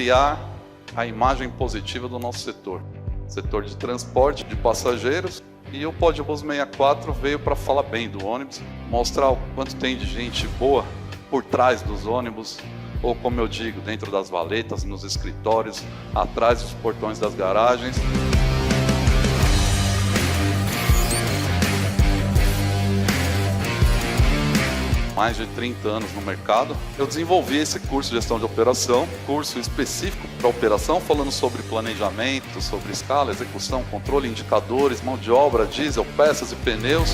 criar a imagem positiva do nosso setor de transporte de passageiros. E o Pódibus 64 veio para falar bem do ônibus, mostrar o quanto tem de gente boa por trás dos ônibus, ou como eu digo, dentro das valetas, nos escritórios, atrás dos portões das garagens. Mais de 30 anos no mercado. Eu desenvolvi esse curso de gestão de operação, curso específico para operação, falando sobre planejamento, sobre escala, execução, controle, indicadores, mão de obra, diesel, peças e pneus.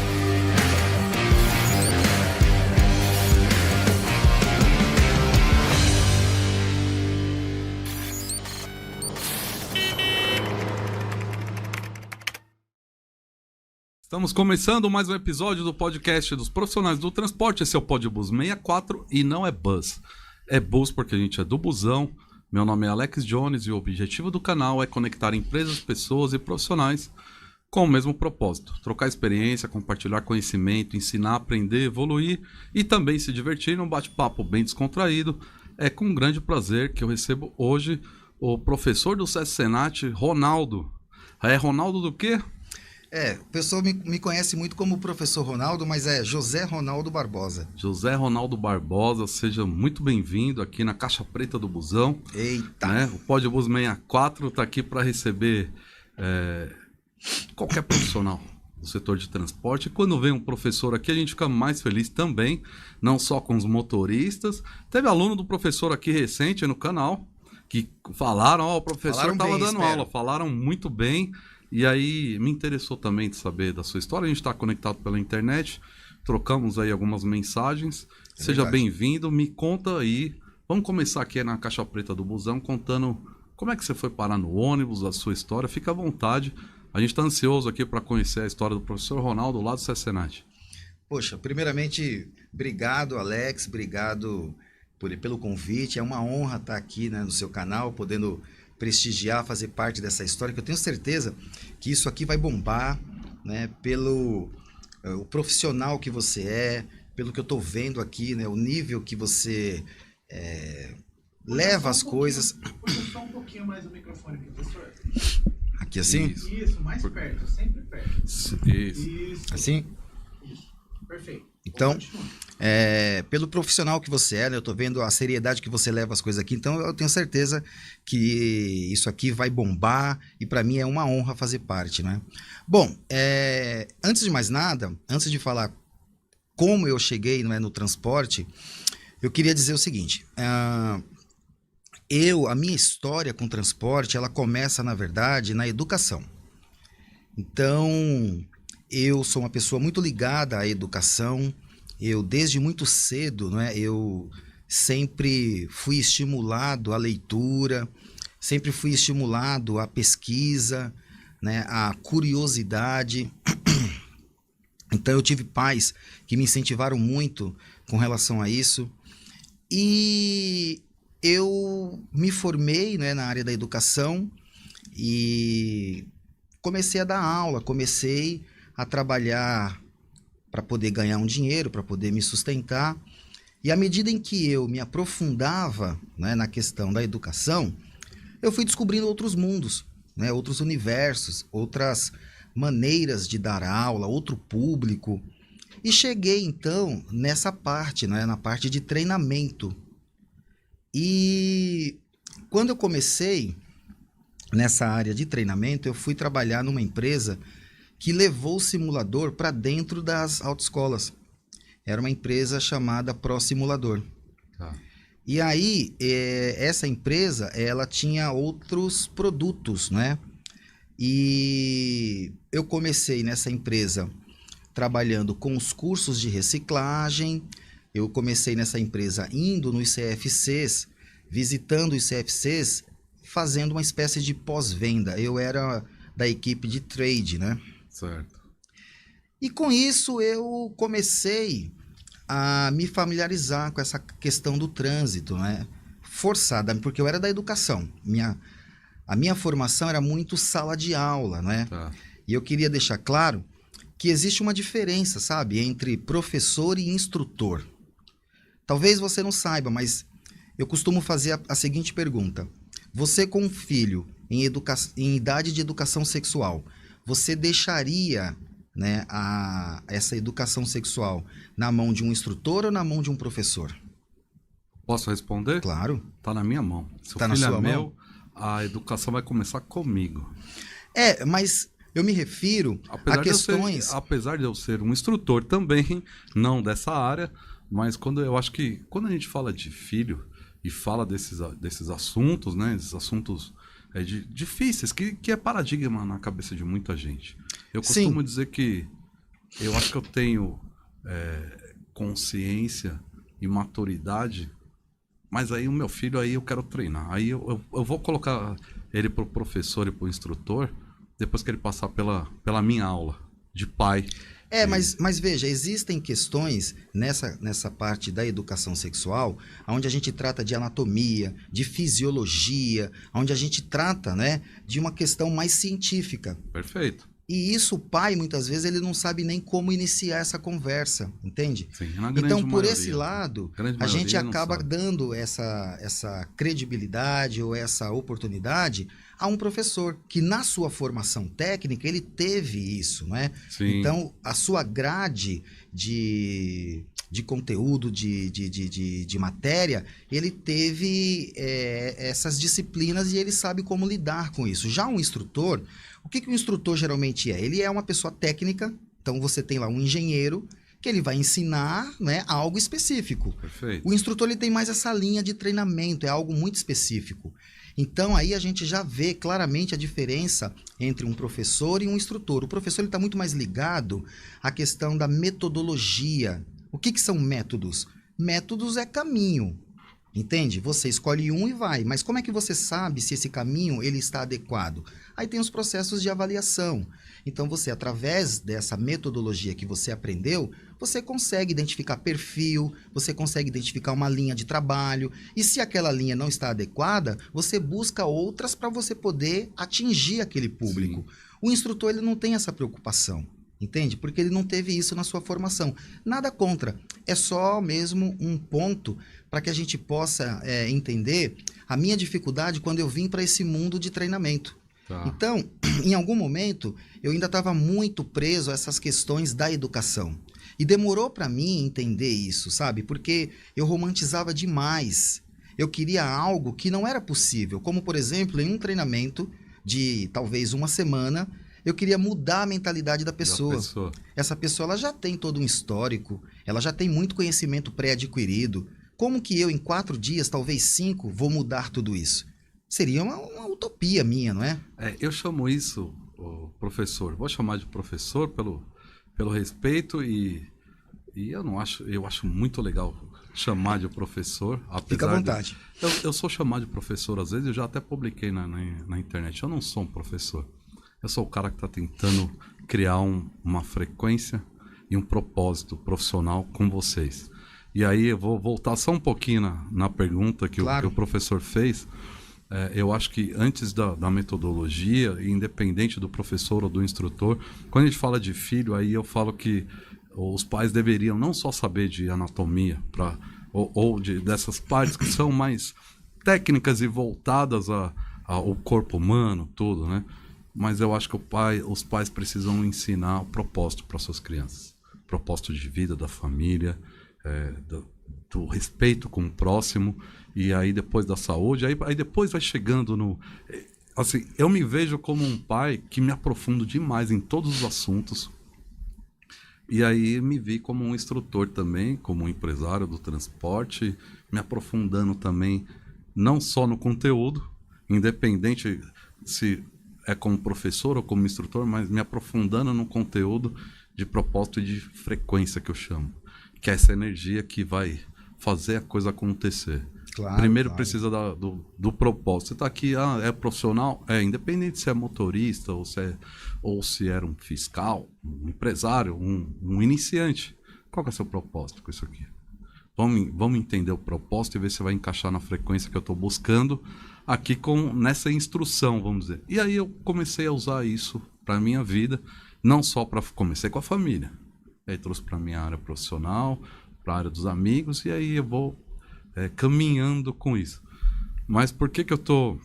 Estamos começando mais um episódio do podcast dos profissionais do transporte. Esse é o Pódibus 64 e não é bus. É bus porque a gente é do busão. Meu nome é Alex Jones e o objetivo do canal é conectar empresas, pessoas e profissionais com o mesmo propósito. Trocar experiência, compartilhar conhecimento, ensinar, aprender, evoluir e também se divertir num bate-papo bem descontraído. É com um grande prazer que eu recebo hoje o professor do SESC Senat, Ronaldo. É Ronaldo do quê? O pessoal me conhece muito como professor Ronaldo, mas é José Ronaldo Barbosa. José Ronaldo Barbosa, seja muito bem-vindo aqui na Caixa Preta do Busão. Eita! Né? O Pódibus 64 está aqui para receber qualquer profissional do setor de transporte. E quando vem um professor aqui, a gente fica mais feliz também, não só com os motoristas. Teve aluno do professor aqui recente no canal, que falaram, o professor estava dando aula, falaram muito bem. E aí me interessou também de saber da sua história. A gente está conectado pela internet, trocamos aí algumas mensagens. Seja bem-vindo, me conta aí. Vamos começar aqui na Caixa Preta do Busão, contando como é que você foi parar no ônibus, a sua história. Fica à vontade. A gente está ansioso aqui para conhecer a história do professor Ronaldo lá do SESC Senat. Poxa, primeiramente, obrigado, Alex, obrigado pelo convite. É uma honra estar aqui, né, no seu canal, podendo prestigiar, fazer parte dessa história, que eu tenho certeza que isso aqui vai bombar, né, pelo o profissional que você é, pelo que eu estou vendo aqui, né, o nível que você leva as coisas. Puxa só um pouquinho mais o microfone, professor. Aqui assim? Isso, mais perto, sempre perto. Isso. Assim? Isso, perfeito. Então, pelo profissional que você é, né, eu estou vendo a seriedade que você leva as coisas aqui, então eu tenho certeza que isso aqui vai bombar e para mim é uma honra fazer parte, né? Bom, antes de mais nada, antes de falar como eu cheguei, né, no transporte, eu queria dizer o seguinte, a minha história com transporte, ela começa, na verdade, na educação. Então, eu sou uma pessoa muito ligada à educação. Eu, desde muito cedo, né, eu sempre fui estimulado à leitura, sempre fui estimulado à pesquisa, né, à curiosidade. Então, eu tive pais que me incentivaram muito com relação a isso. E eu me formei, né, na área da educação e comecei a dar aula, comecei a trabalhar para poder ganhar um dinheiro, para poder me sustentar. E à medida em que eu me aprofundava, né, na questão da educação, eu fui descobrindo outros mundos, né, outros universos, outras maneiras de dar aula, outro público. E cheguei, então, nessa parte, né, na parte de treinamento. E quando eu comecei nessa área de treinamento, eu fui trabalhar numa empresa que levou o simulador para dentro das autoescolas. Era uma empresa chamada ProSimulador. E aí, essa empresa, ela tinha outros produtos, né? E eu comecei nessa empresa trabalhando com os cursos de reciclagem. Eu comecei nessa empresa indo nos CFCs, visitando os CFCs, fazendo uma espécie de pós-venda. Eu era da equipe de trade, né? Certo. E com isso eu comecei a me familiarizar com essa questão do trânsito, né? Forçada, porque eu era da educação. A minha formação era muito sala de aula, né? Tá. E eu queria deixar claro que existe uma diferença, sabe? Entre professor e instrutor. Talvez você não saiba, mas eu costumo fazer a seguinte pergunta. Você com um filho em idade de educação sexual, você deixaria, né, essa educação sexual na mão de um instrutor ou na mão de um professor? Posso responder? Claro. Tá na minha mão. Se Tá o na filho sua é mão? meu, a educação vai começar comigo. Mas eu me refiro a questões... Apesar de eu ser um instrutor também, não dessa área, mas eu acho que quando a gente fala de filho e fala desses assuntos, né, esses assuntos difíceis, que é paradigma na cabeça de muita gente. Eu costumo dizer que eu acho que eu tenho consciência e maturidade, mas aí o meu filho, aí eu quero treinar. Aí eu vou colocar ele pro professor e pro instrutor depois que ele passar pela minha aula de pai. Mas veja, existem questões nessa parte da educação sexual, onde a gente trata de anatomia, de fisiologia, onde a gente trata, né, de uma questão mais científica. Perfeito. E isso o pai, muitas vezes, ele não sabe nem como iniciar essa conversa, entende? Sim, na grande Então, por maioria, esse lado, grande a gente maioria não acaba sabe. dando essa credibilidade ou essa oportunidade a um professor que, na sua formação técnica, ele teve isso, não é? Sim. Então, a sua grade de conteúdo, de matéria, ele teve essas disciplinas e ele sabe como lidar com isso. Já um instrutor, o que o instrutor geralmente é? Ele é uma pessoa técnica, então você tem lá um engenheiro que ele vai ensinar, né, algo específico. Perfeito. O instrutor ele tem mais essa linha de treinamento, é algo muito específico. Então aí a gente já vê claramente a diferença entre um professor e um instrutor. O professor está muito mais ligado à questão da metodologia. O que são métodos? Métodos é caminho, entende? Você escolhe um e vai, mas como é que você sabe se esse caminho ele está adequado? Aí tem os processos de avaliação. Então você, através dessa metodologia que você aprendeu, você consegue identificar perfil, você consegue identificar uma linha de trabalho, e se aquela linha não está adequada, você busca outras para você poder atingir aquele público. Sim. O instrutor ele não tem essa preocupação. Entende? Porque ele não teve isso na sua formação. Nada contra. É só mesmo um ponto para que a gente possa entender a minha dificuldade quando eu vim para esse mundo de treinamento. Tá. Então, em algum momento, eu ainda estava muito preso a essas questões da educação. E demorou para mim entender isso, sabe? Porque eu romantizava demais. Eu queria algo que não era possível. Como, por exemplo, em um treinamento de talvez uma semana... Eu queria mudar a mentalidade da pessoa. Essa pessoa ela já tem todo um histórico, ela já tem muito conhecimento pré-adquirido. Como que eu, em 4 dias, talvez 5, vou mudar tudo isso? Seria uma utopia minha, não é? Eu chamo isso, professor, vou chamar de professor pelo respeito e eu acho muito legal chamar de professor. Fica à vontade. Eu sou chamado de professor às vezes, eu já até publiquei na internet, eu não sou um professor. Eu sou o cara que está tentando criar uma frequência e um propósito profissional com vocês. E aí eu vou voltar só um pouquinho na pergunta que o professor fez. Eu acho que antes da metodologia, independente do professor ou do instrutor, quando a gente fala de filho, aí eu falo que os pais deveriam não só saber de anatomia, dessas partes que são mais técnicas e voltadas ao corpo humano, tudo, né? Mas eu acho que os pais precisam ensinar o propósito para suas crianças. O propósito de vida da família, do respeito com o próximo, e aí depois da saúde, aí depois vai chegando no... Assim, eu me vejo como um pai que me aprofundo demais em todos os assuntos, e aí me vi como um instrutor também, como um empresário do transporte, me aprofundando também, não só no conteúdo, independente se... como professor ou como instrutor, mas me aprofundando no conteúdo de propósito e de frequência que eu chamo. Que é essa energia que vai fazer a coisa acontecer. Claro, Primeiro precisa do propósito. Você está aqui, é profissional? Independente se é motorista ou se era um fiscal, um empresário, um iniciante. Qual que é o seu propósito com isso aqui? Vamos entender o propósito e ver se vai encaixar na frequência que eu estou buscando aqui nessa instrução, vamos dizer. E aí eu comecei a usar isso para a minha vida, não só comecei com a família. Aí trouxe para a minha área profissional, para a área dos amigos, e aí eu vou caminhando com isso. Mas por que eu estou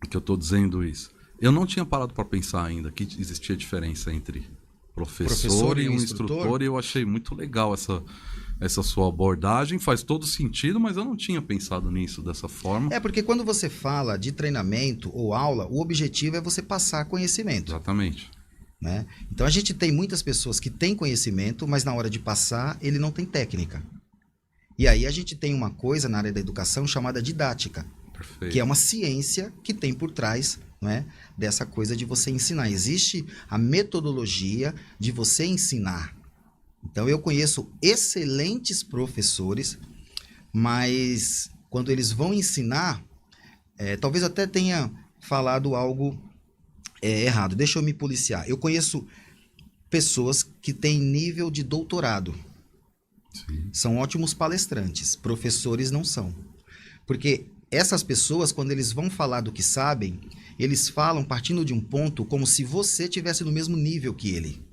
que eu estou dizendo isso? Eu não tinha parado para pensar ainda que existia diferença entre professor e um instrutor, e eu achei muito legal essa sua abordagem. Faz todo sentido, mas eu não tinha pensado nisso dessa forma. Porque quando você fala de treinamento ou aula, o objetivo é você passar conhecimento. Exatamente. Né? Então a gente tem muitas pessoas que têm conhecimento, mas na hora de passar ele não tem técnica. E aí a gente tem uma coisa na área da educação chamada didática. Perfeito. Que é uma ciência que tem por trás, não é, dessa coisa de você ensinar. Existe a metodologia de você ensinar. Então eu conheço excelentes professores, mas quando eles vão ensinar, talvez até tenha falado algo errado. Deixa eu me policiar. Eu conheço pessoas que têm nível de doutorado. Sim. São ótimos palestrantes. Professores não são. Porque essas pessoas, quando eles vão falar do que sabem, eles falam partindo de um ponto como se você estivesse no mesmo nível que ele.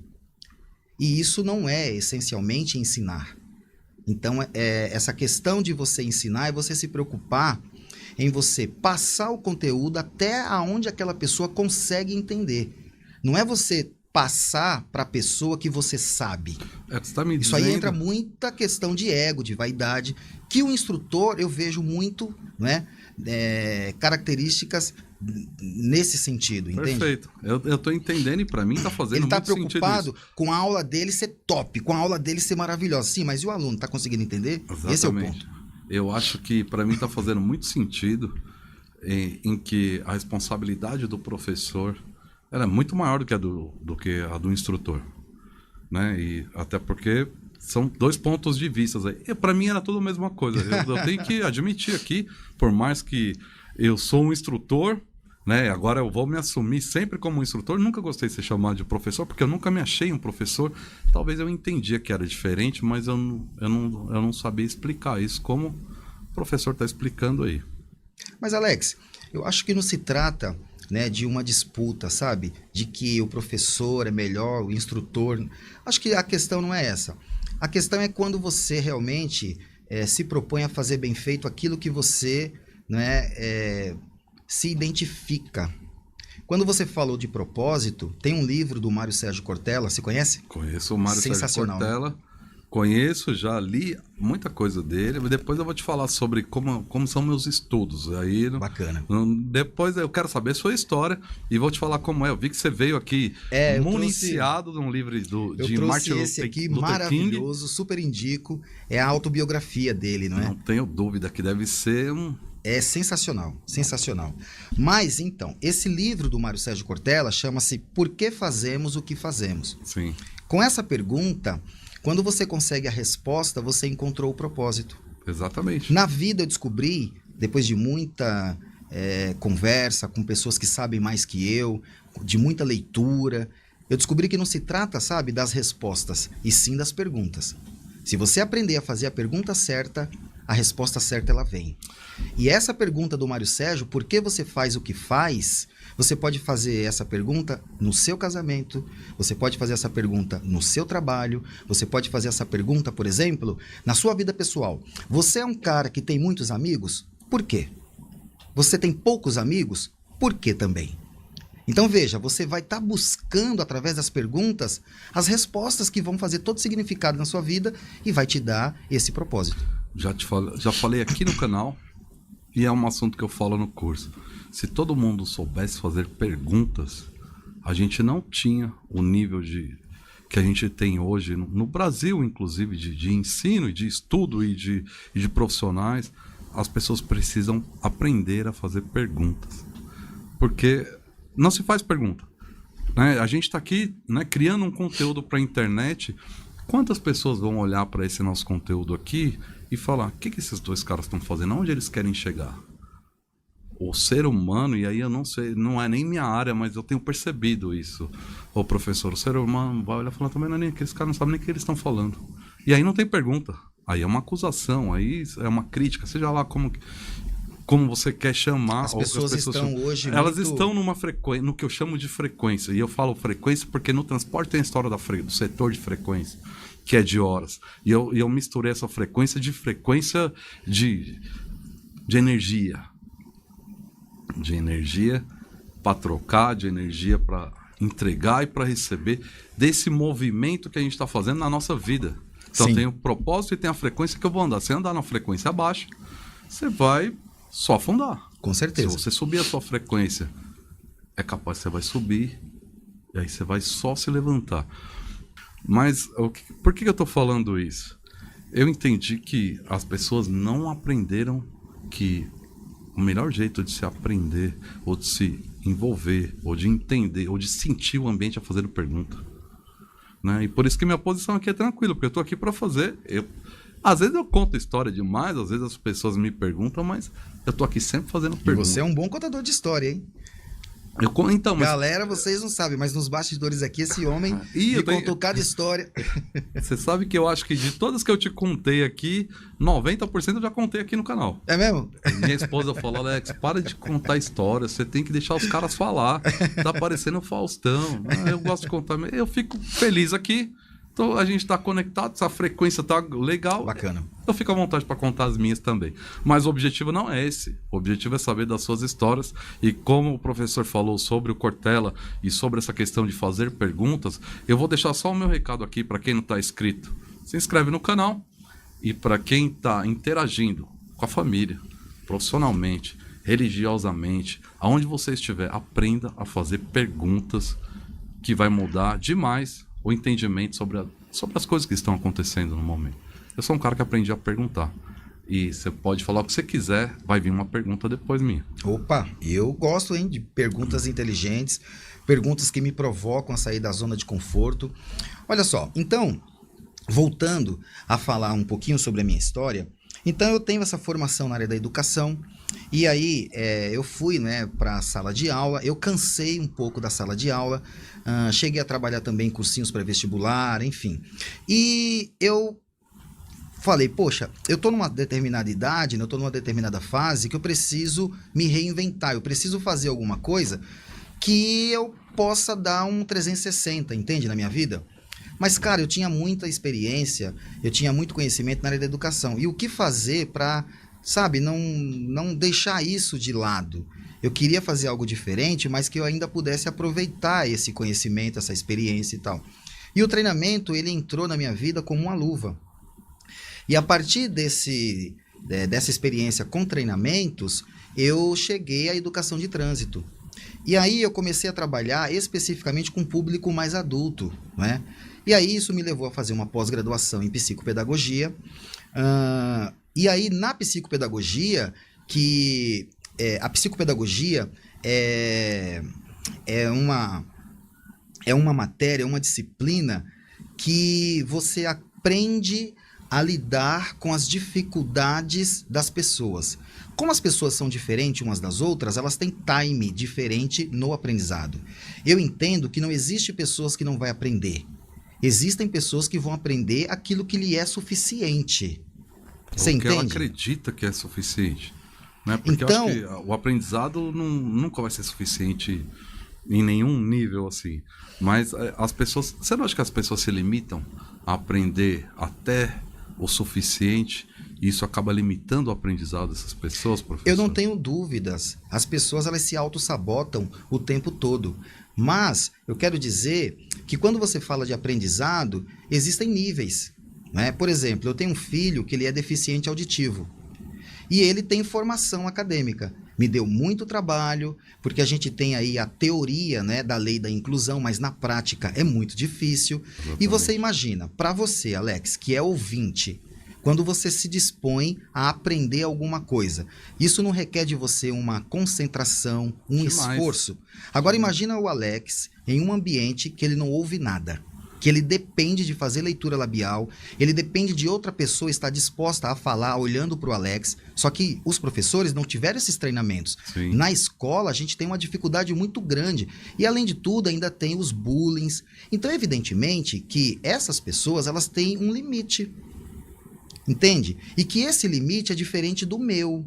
E isso não é essencialmente ensinar. Então, essa questão de você ensinar é você se preocupar em você passar o conteúdo até aonde aquela pessoa consegue entender. Não é você passar para a pessoa que você sabe. Você tá me Isso dizendo... aí entra muita questão de ego, de vaidade, que o instrutor eu vejo muito, né, características nesse sentido, entende? Perfeito. Eu tô entendendo e para mim tá fazendo Ele tá muito sentido preocupado isso. com a aula dele ser top, com a aula dele ser maravilhosa. Sim, mas e o aluno tá conseguindo entender? Exatamente. Esse é o ponto. Eu acho que para mim tá fazendo muito sentido em que a responsabilidade do professor ela é muito maior do que a do instrutor, né? E até porque são dois pontos de vista aí. Para mim era tudo a mesma coisa. Eu tenho que admitir aqui, por mais que eu sou um instrutor, né? Agora eu vou me assumir sempre como um instrutor. Nunca gostei de ser chamado de professor, porque eu nunca me achei um professor. Talvez eu entendia que era diferente, mas eu não sabia explicar isso como o professor está explicando aí. Mas, Alex, eu acho que não se trata, né, de uma disputa, sabe? De que o professor é melhor, o instrutor. Acho que a questão não é essa. A questão é quando você realmente se propõe a fazer bem feito aquilo que você, né, se identifica. Quando você falou de propósito, tem um livro do Mário Sérgio Cortella, você conhece? Conheço o Mário Sérgio Sensacional, Cortella. né? Conheço, já li muita coisa dele. Depois eu vou te falar sobre como são meus estudos. Aí, Bacana. Depois eu quero saber a sua história e vou te falar como é. Eu vi que você veio aqui municiado de um livro de Martin Luther King. Esse aqui, maravilhoso, super indico. É a autobiografia dele, não é? Não tenho dúvida que deve ser É sensacional, sensacional. Mas, então, esse livro do Mário Sérgio Cortella chama-se Por que Fazemos o que Fazemos? Sim. Com essa pergunta, quando você consegue a resposta, você encontrou o propósito. Exatamente. Na vida eu descobri, depois de muita conversa com pessoas que sabem mais que eu, de muita leitura, eu descobri que não se trata, sabe, das respostas, e sim das perguntas. Se você aprender a fazer a pergunta certa, a resposta certa ela vem. E essa pergunta do Mário Sérgio, por que você faz o que faz? Você pode fazer essa pergunta no seu casamento, você pode fazer essa pergunta no seu trabalho, você pode fazer essa pergunta, por exemplo, na sua vida pessoal. Você é um cara que tem muitos amigos? Por quê? Você tem poucos amigos? Por quê também? Então veja, você vai estar buscando através das perguntas as respostas que vão fazer todo significado na sua vida e vai te dar esse propósito. Já falei aqui no canal e é um assunto que eu falo no curso. Se todo mundo soubesse fazer perguntas, a gente não tinha o nível que a gente tem hoje no Brasil, inclusive, de ensino e de estudo e de profissionais. As pessoas precisam aprender a fazer perguntas. Porque não se faz pergunta, né? A gente está aqui, né, criando um conteúdo para a internet. Quantas pessoas vão olhar para esse nosso conteúdo aqui e falar, o que esses dois caras estão fazendo? Onde eles querem chegar? O ser humano, e aí eu não sei, não é nem minha área, mas eu tenho percebido isso. O professor, o ser humano vai olhar e falar, também não é nem aqueles caras não sabem nem o que eles estão falando. E aí não tem pergunta. Aí é uma acusação, aí é uma crítica, seja lá como você quer chamar. As pessoas estão hoje elas muito... estão numa frequência, no que eu chamo de frequência. E eu falo frequência porque no transporte tem a história do setor de frequência, que é de horas. E eu misturei essa frequência de energia. de energia para trocar, de energia para entregar e para receber desse movimento que a gente está fazendo na nossa vida. Então Sim. tem o propósito e tem a frequência que eu vou andar. Se andar na frequência abaixo, você vai só afundar. Com certeza. Se você subir a sua frequência, é capaz que você vai subir e aí você vai só se levantar. Mas por que eu estou falando isso? Eu entendi que as pessoas não aprenderam que o melhor jeito de se aprender, ou de se envolver, ou de entender, ou de sentir o ambiente é fazendo pergunta. Né? E por isso que minha posição aqui é tranquila, porque eu estou aqui para fazer. Às vezes eu conto história demais, às vezes as pessoas me perguntam, mas eu estou aqui sempre fazendo E pergunta. você é um bom contador de história, hein? Então, mas Galera, vocês não sabem, mas nos bastidores aqui, esse homem Ih, me eu tenho- contou cada história. você sabe que eu acho que de todas que eu te contei aqui, 90% eu já contei aqui no canal. É mesmo? Minha esposa falou, Alex, para de contar história, você tem que deixar os caras falar. Tá parecendo o Faustão. Ah, eu gosto de contar. Eu fico feliz aqui. Então a gente tá conectado, essa frequência tá legal. Bacana. Eu fico à vontade para contar as minhas também. Mas o objetivo não é esse. O objetivo é saber das suas histórias. E como o professor falou sobre o Cortella e sobre essa questão de fazer perguntas, eu vou deixar só o meu recado aqui para quem não está inscrito. Se inscreve no canal. E para quem está interagindo com a família, profissionalmente, religiosamente, aonde você estiver, aprenda a fazer perguntas que vai mudar demais o entendimento sobre as coisas que estão acontecendo no momento. Eu sou um cara que aprendi a perguntar. E você pode falar o que você quiser, vai vir uma pergunta depois minha. Opa, eu gosto, hein, de perguntas inteligentes, perguntas que me provocam a sair da zona de conforto. Olha só, então, voltando a falar um pouquinho sobre a minha história, então eu tenho essa formação na área da educação, e aí eu fui, né, para a sala de aula, eu cansei um pouco da sala de aula, cheguei a trabalhar também em cursinhos pré-vestibular, enfim. E eu falei, poxa, eu tô numa determinada idade, né, eu tô numa determinada fase que eu preciso me reinventar, eu preciso fazer alguma coisa que eu possa dar um 360, entende, na minha vida? Mas, cara, eu tinha muita experiência, eu tinha muito conhecimento na área da educação. E o que fazer para, sabe, não deixar isso de lado? Eu queria fazer algo diferente, mas que eu ainda pudesse aproveitar esse conhecimento, essa experiência e tal. E o treinamento, ele entrou na minha vida como uma luva. E a partir dessa experiência com treinamentos, eu cheguei à educação de trânsito. E aí eu comecei a trabalhar especificamente com um público mais adulto, né? E aí isso me levou a fazer uma pós-graduação em psicopedagogia. E aí na psicopedagogia, a psicopedagogia é uma matéria, uma disciplina que você aprende a lidar com as dificuldades das pessoas. Como as pessoas são diferentes umas das outras, elas têm time diferente no aprendizado. Eu entendo que não existe pessoas que não vão aprender. Existem pessoas que vão aprender aquilo que lhe é suficiente. Você O que ela entende? acredita que é suficiente. Né? Porque Então- eu acho que o aprendizado nunca vai ser suficiente em nenhum nível assim. Mas as pessoas... Você não acha que as pessoas se limitam a aprender até o suficiente e isso acaba limitando o aprendizado dessas pessoas, professor? Eu não tenho dúvidas. As pessoas, elas se auto-sabotam o tempo todo. Mas eu quero dizer que quando você fala de aprendizado, existem níveis, né? Por exemplo, eu tenho um filho que ele é deficiente auditivo e ele tem formação acadêmica. Me deu muito trabalho, porque a gente tem aí a teoria, né, da lei da inclusão, mas na prática é muito difícil. Exatamente. E você imagina, para você, Alex, que é ouvinte, quando você se dispõe a aprender alguma coisa, isso não requer de você uma concentração, um Demais. esforço. Agora imagina o Alex em um ambiente que ele não ouve nada, que ele depende de fazer leitura labial, ele depende de outra pessoa estar disposta a falar olhando para o Alex, só que os professores não tiveram esses treinamentos. Sim. Na escola a gente tem uma dificuldade muito grande e além de tudo ainda tem os bullying. Então evidentemente que essas pessoas elas têm um limite. Entende? E que esse limite é diferente do meu.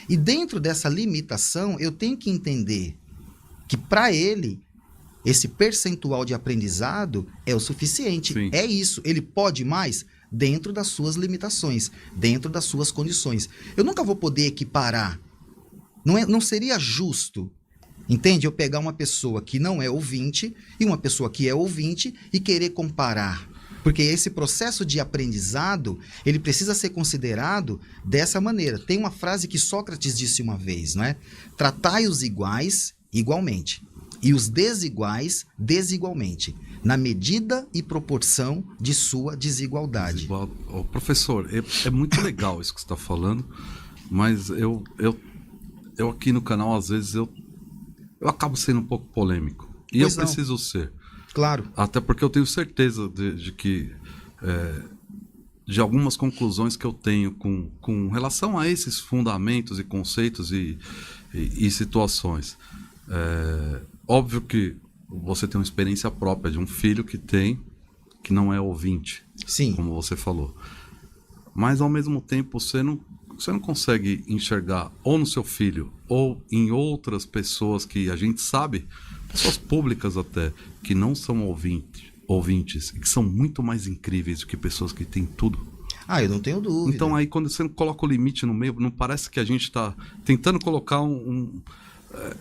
E dentro dessa limitação, eu tenho que entender que para ele, esse percentual de aprendizado é o suficiente. Sim. É isso. Ele pode mais dentro das suas limitações, dentro das suas condições. Eu nunca vou poder equiparar Não seria justo, entende? Eu pegar uma pessoa que não é ouvinte e uma pessoa que é ouvinte e querer comparar. Porque esse processo de aprendizado, ele precisa ser considerado dessa maneira. Tem uma frase que Sócrates disse uma vez, não é? Tratai os iguais igualmente e os desiguais desigualmente, na medida e proporção de sua desigualdade. Ô, professor, é muito legal isso que você está falando, mas eu aqui no canal, às vezes, eu acabo sendo um pouco polêmico. E Pois eu não. preciso ser. Claro. Até porque eu tenho certeza de que de algumas conclusões que eu tenho com relação a esses fundamentos e conceitos e situações. Óbvio que você tem uma experiência própria de um filho que não é ouvinte, Sim. como você falou. Mas, ao mesmo tempo, você não consegue enxergar ou no seu filho ou em outras pessoas que a gente sabe, pessoas públicas até, que não são ouvintes e que são muito mais incríveis do que pessoas que têm tudo. Eu não tenho dúvida. Então aí quando você coloca o limite no meio, não parece que a gente está tentando colocar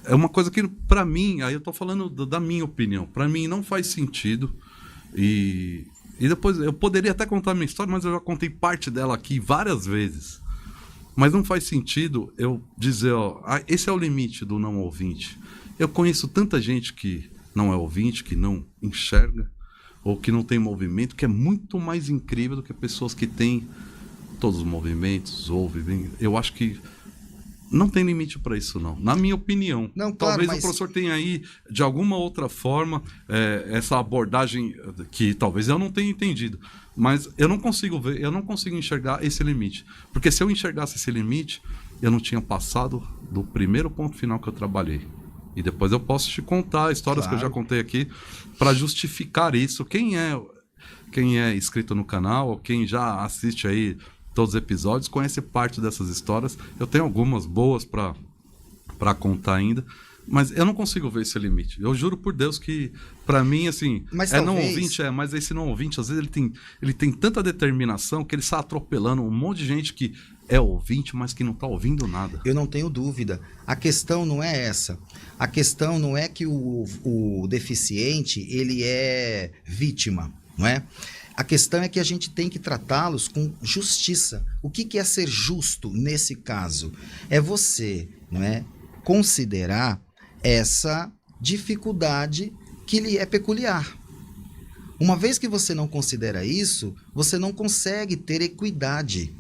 é uma coisa que para mim, aí eu estou falando da minha opinião, para mim não faz sentido. E depois eu poderia até contar a minha história, mas eu já contei parte dela aqui várias vezes. Mas não faz sentido eu dizer, esse é o limite do não ouvinte. Eu conheço tanta gente que não é ouvinte, que não enxerga, ou que não tem movimento, que é muito mais incrível do que pessoas que têm todos os movimentos, ouvem. Eu acho que não tem limite para isso, não. Na minha opinião. Não, claro, talvez mas o professor tenha aí, de alguma outra forma, essa abordagem que talvez eu não tenha entendido. Mas eu não consigo ver, eu não consigo enxergar esse limite. Porque se eu enxergasse esse limite, eu não tinha passado do primeiro ponto final que eu trabalhei. E depois eu posso te contar histórias que eu já contei aqui para justificar isso. Quem é inscrito no canal, ou quem já assiste aí todos os episódios, conhece parte dessas histórias. Eu tenho algumas boas para contar ainda, mas eu não consigo ver esse limite. Eu juro por Deus que, para mim, assim, mas não ouvinte, mas esse não ouvinte, às vezes ele tem tanta determinação que ele está atropelando um monte de gente que é ouvinte, mas que não está ouvindo nada. Eu não tenho dúvida. A questão não é essa. A questão não é que o deficiente ele é vítima, não é? A questão é que a gente tem que tratá-los com justiça. O que é ser justo nesse caso? É você, não é, considerar essa dificuldade que lhe é peculiar. Uma vez que você não considera isso, você não consegue ter equidade.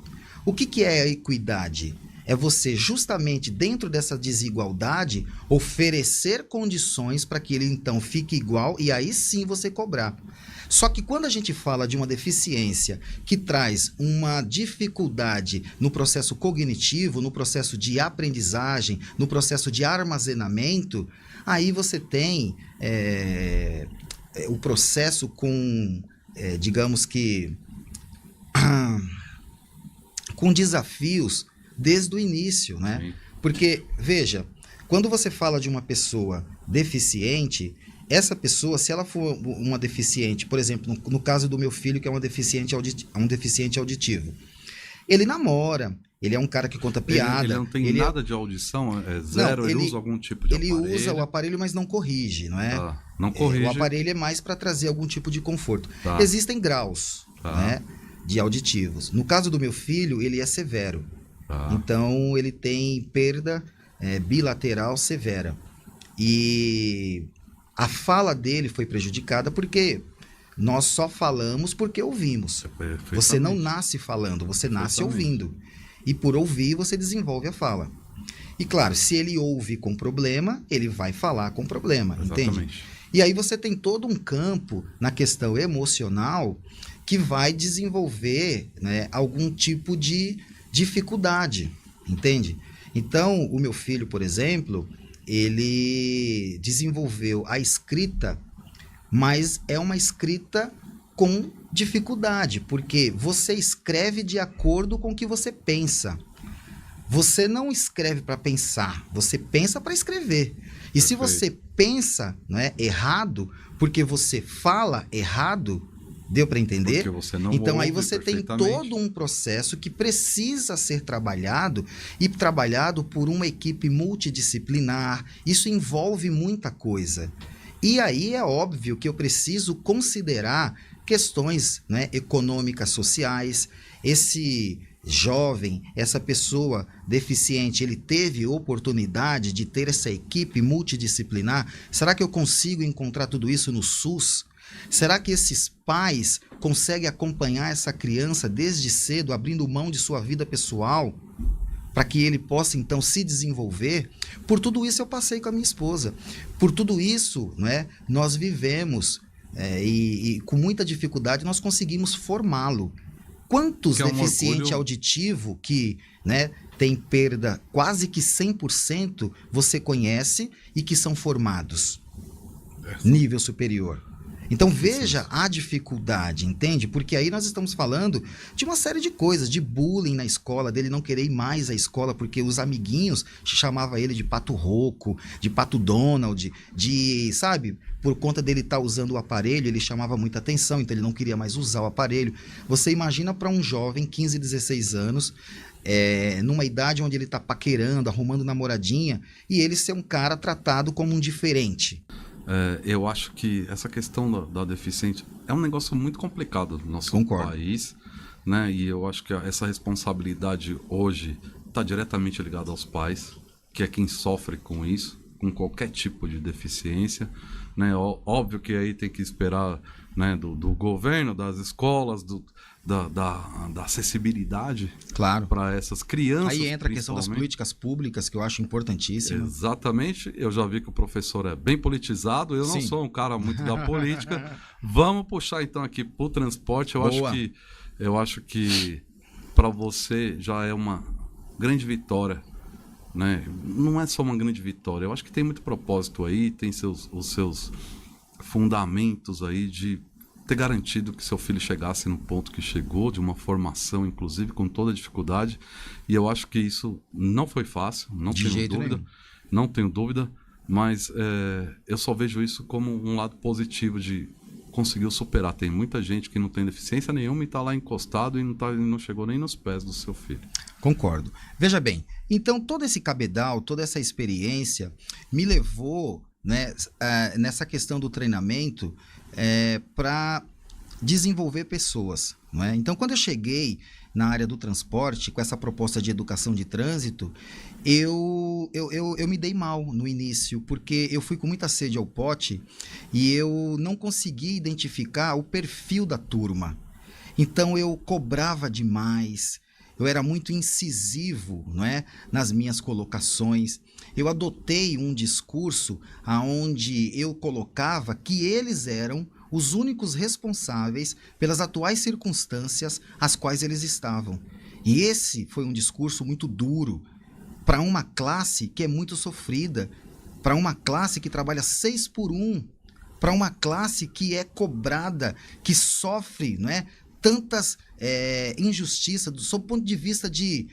O que é a equidade? É você, justamente dentro dessa desigualdade, oferecer condições para que ele então fique igual e aí sim você cobrar. Só que quando a gente fala de uma deficiência que traz uma dificuldade no processo cognitivo, no processo de aprendizagem, no processo de armazenamento, aí você tem o processo com, digamos que, com desafios desde o início, né? Sim. Porque, veja, quando você fala de uma pessoa deficiente, essa pessoa, se ela for uma deficiente, por exemplo, no caso do meu filho, que é um deficiente auditivo, ele namora, ele é um cara que conta piada. Ele não tem nada de audição, é zero, não, ele usa algum tipo de aparelho. Ele usa o aparelho, mas não corrige, não é? Não corrige. O aparelho é mais para trazer algum tipo de conforto. Tá. Existem graus, né, de auditivos. No caso do meu filho, ele é severo. Tá. Então, ele tem perda bilateral severa. E a fala dele foi prejudicada porque nós só falamos porque ouvimos. Você não nasce falando, você nasce ouvindo. E por ouvir, você desenvolve a fala. E claro, se ele ouve com problema, ele vai falar com problema, entende? E aí você tem todo um campo na questão emocional que vai desenvolver, né, algum tipo de dificuldade, entende? Então, o meu filho, por exemplo, ele desenvolveu a escrita, mas é uma escrita com dificuldade, porque você escreve de acordo com o que você pensa. Você não escreve para pensar, você pensa para escrever. E se você pensa, né, errado, porque você fala errado, Deu para entender? Porque você não Então aí ouve você tem perfeitamente. todo um processo que precisa ser trabalhado e trabalhado por uma equipe multidisciplinar. Isso envolve muita coisa. E aí é óbvio que eu preciso considerar questões, né, econômicas, sociais. Esse jovem, essa pessoa deficiente, ele teve oportunidade de ter essa equipe multidisciplinar? Será que eu consigo encontrar tudo isso no SUS? Será que esses pais conseguem acompanhar essa criança desde cedo, abrindo mão de sua vida pessoal, para que ele possa então se desenvolver? Por tudo isso eu passei com a minha esposa. Por tudo isso, né, nós vivemos e com muita dificuldade nós conseguimos formá-lo. Quantos Que é um deficiente orgulho. auditivo que, né, tem perda quase que 100% você conhece e que são formados? Nível superior. Então veja a dificuldade, entende? Porque aí nós estamos falando de uma série de coisas, de bullying na escola, dele não querer ir mais à escola porque os amiguinhos chamavam ele de Pato Roco, de Pato Donald, sabe? Por conta dele estar usando o aparelho, ele chamava muita atenção, então ele não queria mais usar o aparelho. Você imagina para um jovem, 15, 16 anos, numa idade onde ele está paquerando, arrumando namoradinha, e ele ser um cara tratado como um diferente. Eu acho que essa questão da deficiente é um negócio muito complicado no nosso Concordo. país, né? E eu acho que essa responsabilidade hoje está diretamente ligada aos pais, que é quem sofre com isso, com qualquer tipo de deficiência, né? Óbvio que aí tem que esperar, né, do governo, das escolas, da acessibilidade, Claro. para essas crianças. Aí entra a questão das principalmente. políticas públicas, que eu acho importantíssima. Exatamente, eu já vi que o professor é bem politizado, eu não Sim. sou um cara muito da política. Vamos puxar então aqui para o transporte. Boa. Eu acho que para você já é uma grande vitória, né? Não é só uma grande vitória, eu acho que tem muito propósito aí, tem os seus fundamentos aí de ter garantido que seu filho chegasse no ponto que chegou, de uma formação, inclusive, com toda a dificuldade. E eu acho que isso não foi fácil, não De tenho jeito dúvida. nenhum. Não tenho dúvida, mas eu só vejo isso como um lado positivo de conseguiu superar. Tem muita gente que não tem deficiência nenhuma e está lá encostado e não chegou nem nos pés do seu filho. Concordo. Veja bem, então todo esse cabedal, toda essa experiência me levou, né, nessa questão do treinamento para desenvolver pessoas, não é? Então, quando eu cheguei na área do transporte, com essa proposta de educação de trânsito, eu me dei mal no início, porque eu fui com muita sede ao pote e eu não consegui identificar o perfil da turma. Então, eu cobrava demais, eu era muito incisivo, não é, nas minhas colocações. Eu adotei um discurso onde eu colocava que eles eram os únicos responsáveis pelas atuais circunstâncias às quais eles estavam. E esse foi um discurso muito duro para uma classe que é muito sofrida, para uma classe que trabalha 6x1, para uma classe que é cobrada, que sofre, não é, tantas injustiças, sob o ponto de vista de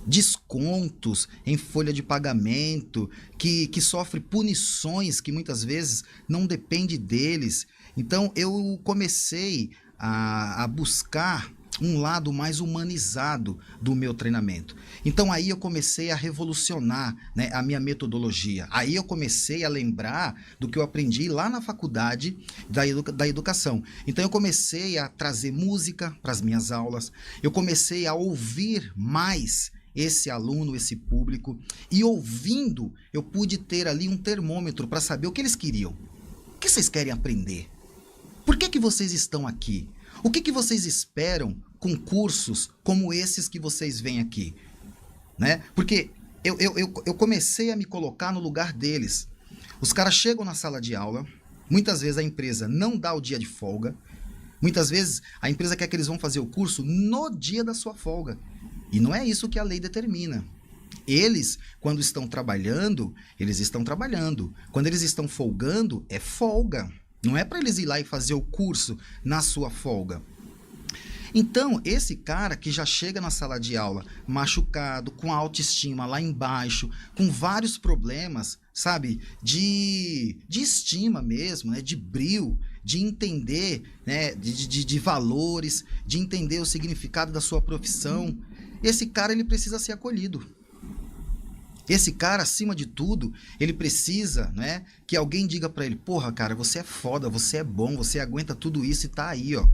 descontos em folha de pagamento, que sofre punições que muitas vezes não depende deles. Então eu comecei a buscar um lado mais humanizado do meu treinamento. Então aí eu comecei a revolucionar, né, a minha metodologia. Aí eu comecei a lembrar do que eu aprendi lá na faculdade da educação. Então eu comecei a trazer música para as minhas aulas, eu comecei a ouvir mais esse aluno, esse público, e ouvindo eu pude ter ali um termômetro para saber o que eles queriam. O que vocês querem aprender? Por que vocês estão aqui? O que vocês esperam com cursos como esses que vocês veem aqui? Né? Porque eu comecei a me colocar no lugar deles. Os caras chegam na sala de aula, muitas vezes a empresa não dá o dia de folga, muitas vezes a empresa quer que eles vão fazer o curso no dia da sua folga. E não é isso que a lei determina. Eles, quando estão trabalhando, eles estão trabalhando. Quando eles estão folgando, é folga. Não é para eles ir lá e fazer o curso na sua folga. Então, esse cara que já chega na sala de aula machucado, com a autoestima lá embaixo, com vários problemas, sabe, de estima mesmo, né, de brio, de entender, né, de valores, de entender o significado da sua profissão, esse cara ele precisa ser acolhido. Esse cara, acima de tudo, ele precisa, né, que alguém diga pra ele, porra, cara, você é foda, você é bom, você aguenta tudo isso e tá aí, ó.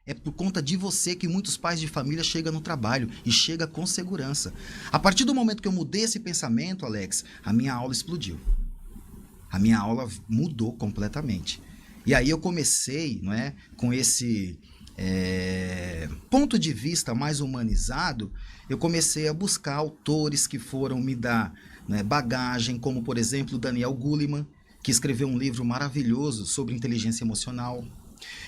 É por conta de você que muitos pais de família chegam no trabalho e chegam com segurança. A partir do momento que eu mudei esse pensamento, Alex, a minha aula explodiu. A minha aula mudou completamente. E aí eu comecei, não é, com esse ponto de vista mais humanizado, eu comecei a buscar autores que foram me dar, né, bagagem, como, por exemplo, Daniel Goleman, que escreveu um livro maravilhoso sobre inteligência emocional.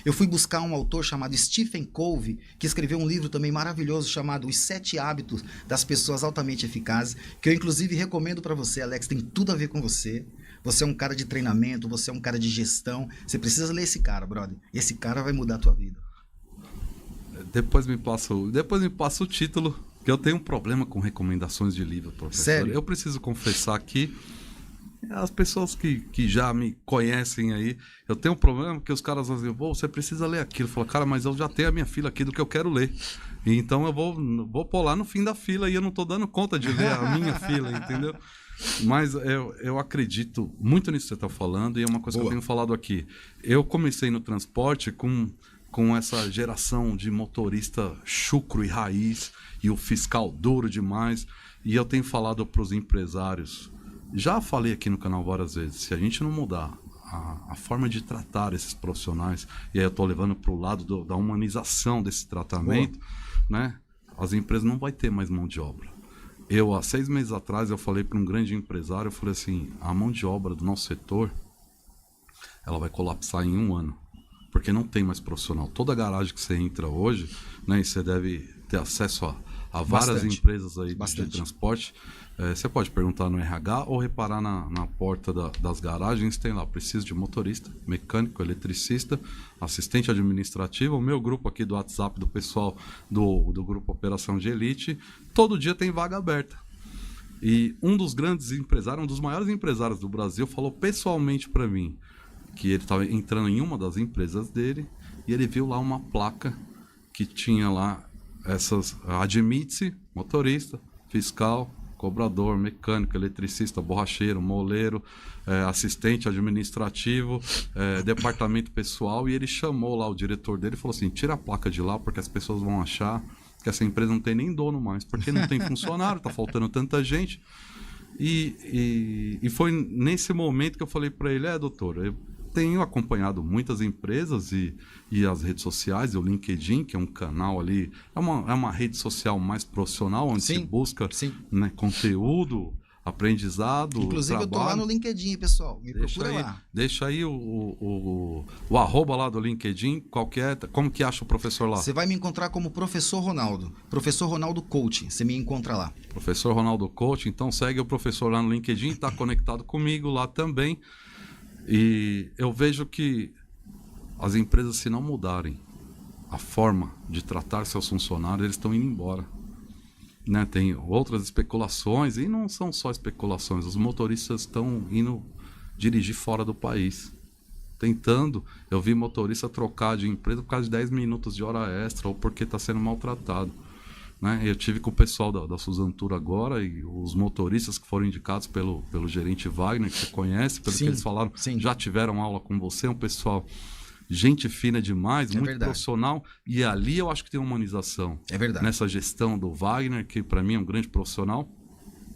Eu fui buscar um autor chamado Stephen Covey, que escreveu um livro também maravilhoso chamado Os 7 Hábitos das Pessoas Altamente Eficazes, que eu inclusive recomendo para você, Alex, tem tudo a ver com você. Você é um cara de treinamento, você é um cara de gestão, você precisa ler esse cara, brother. Esse cara vai mudar a tua vida. Depois me passa o título, que eu tenho um problema com recomendações de livro, professor. Sério? Eu preciso confessar aqui, as pessoas que já me conhecem aí, eu tenho um problema que os caras dizem, você precisa ler aquilo. Eu falo, cara, mas eu já tenho a minha fila aqui do que eu quero ler. E então eu vou pôr lá no fim da fila e eu não tô dando conta de ler a minha fila, entendeu? Mas eu acredito muito nisso que você está falando e é uma coisa que eu tenho falado aqui. Eu comecei no transporte com essa geração de motorista chucro e raiz e o fiscal duro demais. E eu tenho falado para os empresários, já falei aqui no canal várias vezes, se a gente não mudar a forma de tratar esses profissionais, e aí eu estou levando para o lado da humanização desse tratamento, né, as empresas não vão ter mais mão de obra. Há 6 meses atrás, eu falei para um grande empresário, eu falei assim, a mão de obra do nosso setor, ela vai colapsar em 1 ano, porque não tem mais profissional. Toda garagem que você entra hoje, né, e você deve ter acesso a várias empresas aí de transporte, você pode perguntar no RH ou reparar na porta das garagens, tem lá, preciso de motorista, mecânico, eletricista, assistente administrativo, o meu grupo aqui do WhatsApp do pessoal do grupo Operação de Elite, todo dia tem vaga aberta. E um dos grandes empresários, um dos maiores empresários do Brasil, falou pessoalmente para mim que ele estava entrando em uma das empresas dele e ele viu lá uma placa que tinha lá admite-se motorista, fiscal, cobrador, mecânico, eletricista, borracheiro, moleiro, assistente administrativo, departamento pessoal, e ele chamou lá o diretor dele e falou assim, tira a placa de lá porque as pessoas vão achar que essa empresa não tem nem dono mais, porque não tem funcionário, tá faltando tanta gente. E foi nesse momento que eu falei para ele, doutor, eu tenho acompanhado muitas empresas e as redes sociais, o LinkedIn, que é um canal ali, é uma rede social mais profissional, onde se busca, né, conteúdo, aprendizado, inclusive trabalho. Eu tô lá no LinkedIn, pessoal, procura lá. Deixa aí o arroba lá do LinkedIn, como que acha o professor lá? Você vai me encontrar como Professor Ronaldo, Professor Ronaldo Coaching, você me encontra lá. Professor Ronaldo Coaching, então segue o professor lá no LinkedIn, está conectado comigo lá também. E eu vejo que as empresas, se não mudarem a forma de tratar seus funcionários, eles estão indo embora. Né? Tem outras especulações, e não são só especulações, os motoristas estão indo dirigir fora do país. Tentando, eu vi motorista trocar de empresa por causa de 10 minutos de hora extra, ou porque está sendo maltratado. Né? Eu tive com o pessoal da Suzantur agora, e os motoristas que foram indicados pelo gerente Wagner, que você conhece, pelo que eles falaram, já tiveram aula com você, um pessoal, gente fina demais, muito profissional, e ali eu acho que tem humanização. É verdade. Nessa gestão do Wagner, que para mim é um grande profissional,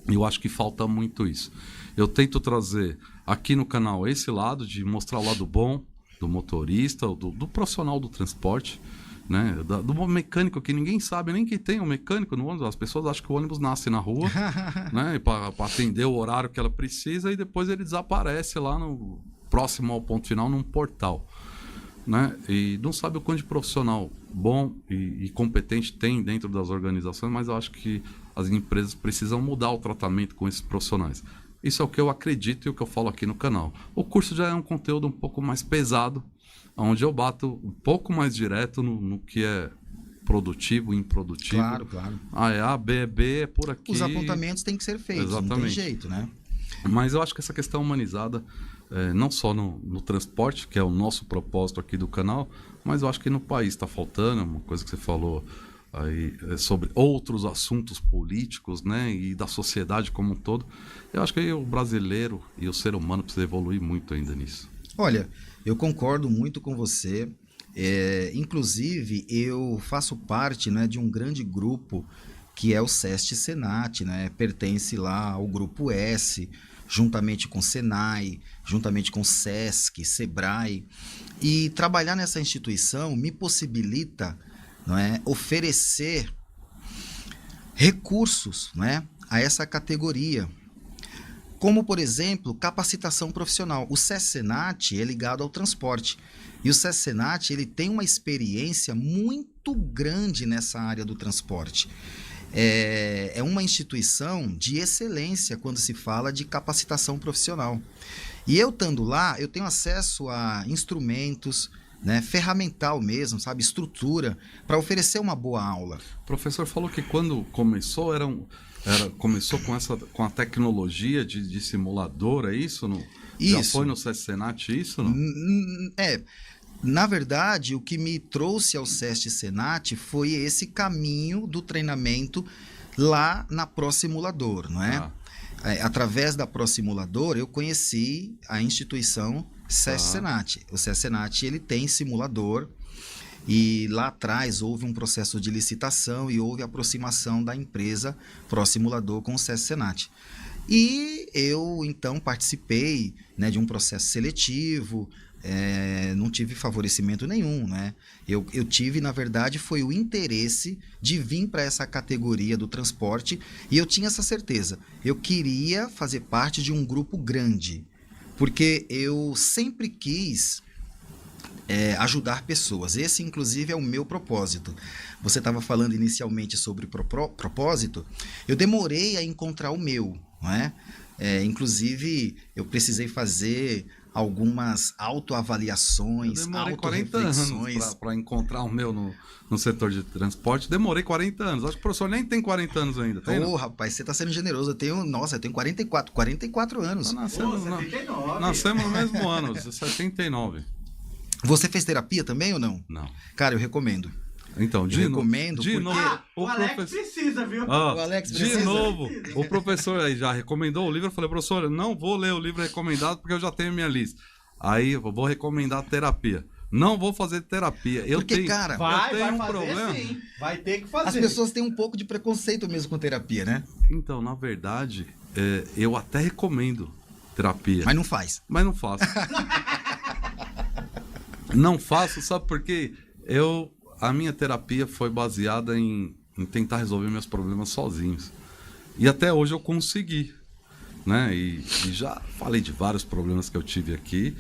e eu acho que falta muito isso. Eu tento trazer aqui no canal esse lado, de mostrar o lado bom do motorista, do profissional do transporte, né? Do mecânico, que ninguém sabe nem que tem um mecânico no ônibus. As pessoas acham que o ônibus nasce na rua, né? Para atender o horário que ela precisa, e depois ele desaparece lá no próximo ao ponto final, num portal, né? E não sabe o quanto de profissional bom e competente tem dentro das organizações, mas eu acho que as empresas precisam mudar o tratamento com esses profissionais. Isso é o que eu acredito e o que eu falo aqui no canal. O curso já é um conteúdo um pouco mais pesado, onde eu bato um pouco mais direto no que é produtivo e improdutivo. Claro. A é A, B é B, é por aqui. Os apontamentos têm que ser feitos, não tem jeito, né? Mas eu acho que essa questão humanizada, não só no transporte, que é o nosso propósito aqui do canal, mas eu acho que no país está faltando, uma coisa que você falou aí, sobre outros assuntos políticos, né, e da sociedade como um todo. Eu acho que o brasileiro e o ser humano precisa evoluir muito ainda nisso. Olha, eu concordo muito com você. Inclusive, eu faço parte, né, de um grande grupo que é o SEST Senat, né? Pertence lá ao grupo S, juntamente com o Senai, juntamente com o SESC, Sebrae. E trabalhar nessa instituição me possibilita, não é, oferecer recursos, não é, a essa categoria. Como, por exemplo, capacitação profissional. O SESC Senat é ligado ao transporte. E o SESC Senat, ele tem uma experiência muito grande nessa área do transporte. É uma instituição de excelência quando se fala de capacitação profissional. E eu estando lá, eu tenho acesso a instrumentos, né, ferramental mesmo, sabe, estrutura, para oferecer uma boa aula. O professor falou que quando começou, começou com a tecnologia de simulador, é isso? Já Isso. foi no SESC Senat isso? Não? Na verdade, o que me trouxe ao SESC Senat foi esse caminho do treinamento lá na ProSimulador, não é? Através da ProSimulador, eu conheci a instituição SESC Senat. O SESC Senat, ele tem simulador e lá atrás houve um processo de licitação e houve aproximação da empresa ProSimulador com o SESC Senat. E eu, então, participei, né, de um processo seletivo. Não tive favorecimento nenhum, né? Eu tive, na verdade, foi o interesse de vir para essa categoria do transporte e eu tinha essa certeza. Eu queria fazer parte de um grupo grande, porque eu sempre quis ajudar pessoas. Esse, inclusive, é o meu propósito. Você estava falando inicialmente sobre propósito. Eu demorei a encontrar o meu, não é? Inclusive, eu precisei fazer algumas autoavaliações, eu demorei 40 anos para encontrar o meu no setor de transporte. Demorei 40 anos. Acho que o professor nem tem 40 anos ainda. Rapaz, você está sendo generoso. Eu tenho 44 anos. Nascemos no mesmo ano, 79. Você fez terapia também ou não? Não. Cara, eu recomendo. Então, de novo, o Alex precisa, viu? O Alex precisa. De novo, o professor aí já recomendou o livro. Eu falei, professor, eu não vou ler o livro recomendado porque eu já tenho minha lista. Aí eu vou recomendar terapia. Não vou fazer terapia. Cara, vai um fazer problema. sim. Vai ter que fazer. As pessoas têm um pouco de preconceito mesmo com terapia, né? Então, na verdade, eu até recomendo terapia. Mas não faz. Mas não faço. Não faço, sabe por quê? A minha terapia foi baseada em tentar resolver meus problemas sozinhos. E até hoje eu consegui, né? E já falei de vários problemas que eu tive aqui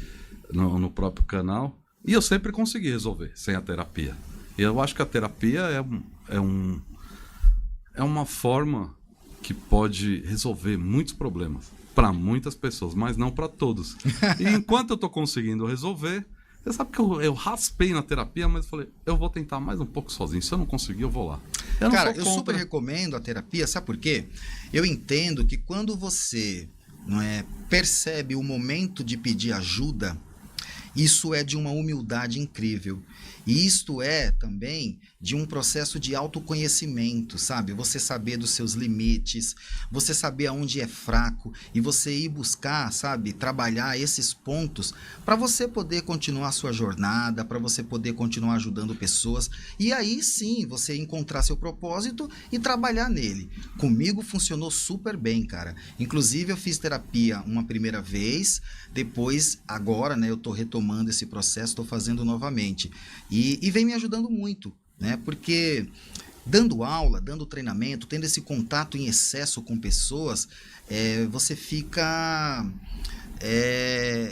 no próprio canal. E eu sempre consegui resolver sem a terapia. E eu acho que a terapia é uma forma que pode resolver muitos problemas para muitas pessoas, mas não para todos. E enquanto eu estou conseguindo resolver... Você sabe que eu raspei na terapia, mas eu falei, eu vou tentar mais um pouco sozinho. Se eu não conseguir, eu vou lá. Cara, eu super recomendo a terapia, sabe por quê? Eu entendo que quando você percebe o momento de pedir ajuda, isso é de uma humildade incrível. E isto é também de um processo de autoconhecimento, sabe? Você saber dos seus limites, você saber aonde é fraco e você ir buscar, sabe? Trabalhar esses pontos para você poder continuar a sua jornada, para você poder continuar ajudando pessoas. E aí sim, você encontrar seu propósito e trabalhar nele. Comigo funcionou super bem, cara. Inclusive eu fiz terapia uma primeira vez, depois agora, né, eu tô retomando esse processo, tô fazendo novamente. E vem me ajudando muito, né? Porque dando aula, dando treinamento, tendo esse contato em excesso com pessoas, você fica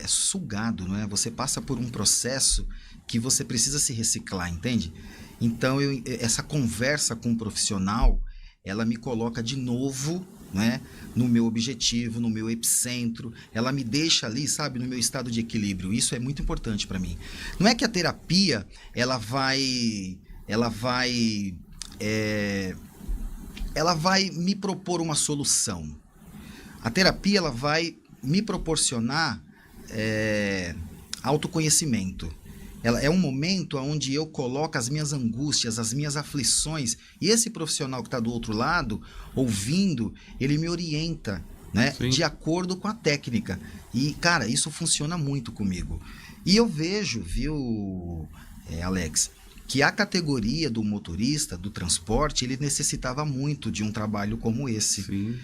sugado, não é? Você passa por um processo que você precisa se reciclar, entende? Então, essa conversa com um profissional, ela me coloca de novo, né, no meu objetivo, no meu epicentro, ela me deixa ali, sabe, no meu estado de equilíbrio. Isso é muito importante para mim. Não é que a terapia ela vai me propor uma solução, A terapia ela vai me proporcionar autoconhecimento. Ela é um momento onde eu coloco as minhas angústias, as minhas aflições, e esse profissional que está do outro lado, ouvindo, ele me orienta, né, de acordo com a técnica. E, cara, isso funciona muito comigo. E eu vejo, viu, Alex, que a categoria do motorista, do transporte, ele necessitava muito de um trabalho como esse. Sim.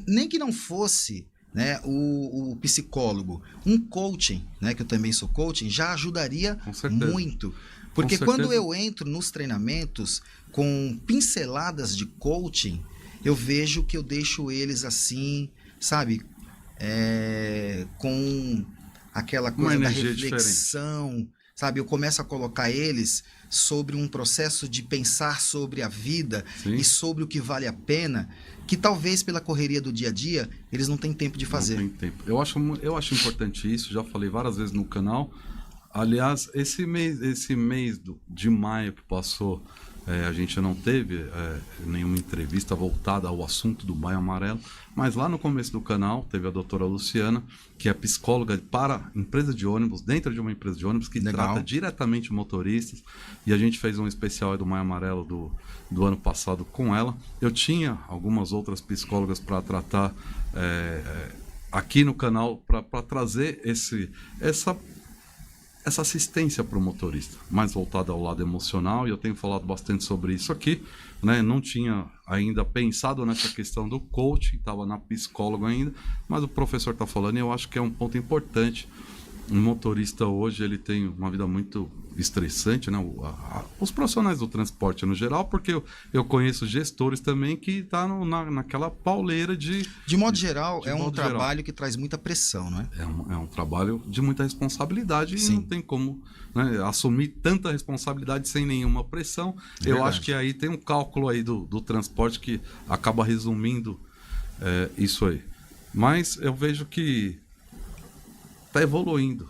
Nem que não fosse, né, o psicólogo, um coaching, né, que eu também sou coaching, já ajudaria muito. Porque quando eu entro nos treinamentos com pinceladas de coaching, eu vejo que eu deixo eles assim, sabe, com aquela coisa da reflexão, diferente. Sabe, eu começo a colocar eles sobre um processo de pensar sobre a vida e sobre o que vale a pena, que talvez pela correria do dia a dia, eles não têm tempo de fazer. Não tem tempo. Eu acho importante isso, já falei várias vezes no canal. Aliás, esse mês de maio que passou, a gente não teve nenhuma entrevista voltada ao assunto do Maio Amarelo, mas lá no começo do canal teve a doutora Luciana, que é psicóloga para empresa de ônibus, dentro de uma empresa de ônibus, que trata diretamente motoristas, e a gente fez um especial do Maio Amarelo do ano passado com ela. Eu tinha algumas outras psicólogas para tratar aqui no canal, para trazer essa assistência para o motorista, mais voltada ao lado emocional, e eu tenho falado bastante sobre isso aqui, né? Não tinha ainda pensado nessa questão do coaching, estava na psicóloga ainda, mas o professor está falando e eu acho que é um ponto importante. O motorista hoje, ele tem uma vida muito estressante, né? Os profissionais do transporte no geral, porque eu conheço gestores também que estão naquela pauleira de... De modo geral, é um trabalho que traz muita pressão, não é? É um trabalho de muita responsabilidade e não tem como, né, assumir tanta responsabilidade sem nenhuma pressão. Eu acho que aí tem um cálculo aí do transporte que acaba resumindo isso aí. Mas eu vejo que está evoluindo.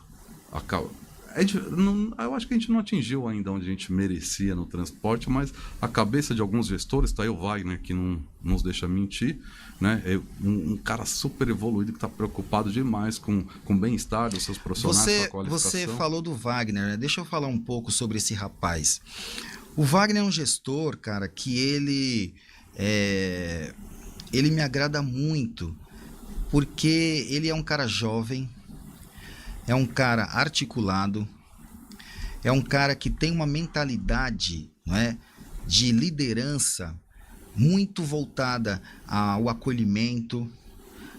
Eu acho que a gente não atingiu ainda onde a gente merecia no transporte, mas a cabeça de alguns gestores, tá aí o Wagner, que não nos deixa mentir, né? Um cara super evoluído que está preocupado demais com o bem-estar dos seus profissionais, com a qualificação. Você falou do Wagner, né? Deixa eu falar um pouco sobre esse rapaz. O Wagner é um gestor, cara, que ele me agrada muito, porque ele é um cara jovem, é um cara articulado, é um cara que tem uma mentalidade, não é, de liderança muito voltada ao acolhimento,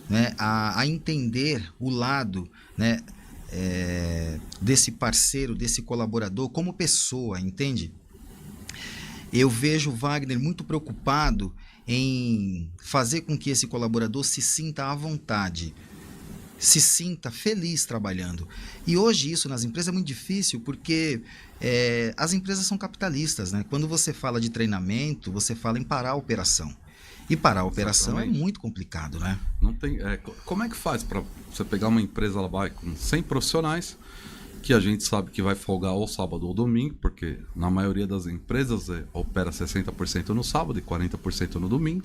né, a entender o lado, né, desse parceiro, desse colaborador como pessoa, entende? Eu vejo o Wagner muito preocupado em fazer com que esse colaborador se sinta à vontade, se sinta feliz trabalhando. E hoje isso nas empresas é muito difícil, porque as empresas são capitalistas, né? Quando você fala de treinamento, você fala em parar a operação. E parar a operação é muito complicado, né? Não tem, como é que faz para você pegar uma empresa, ela vai com 100 profissionais, que a gente sabe que vai folgar ou sábado ou domingo, porque na maioria das empresas opera 60% no sábado e 40% no domingo,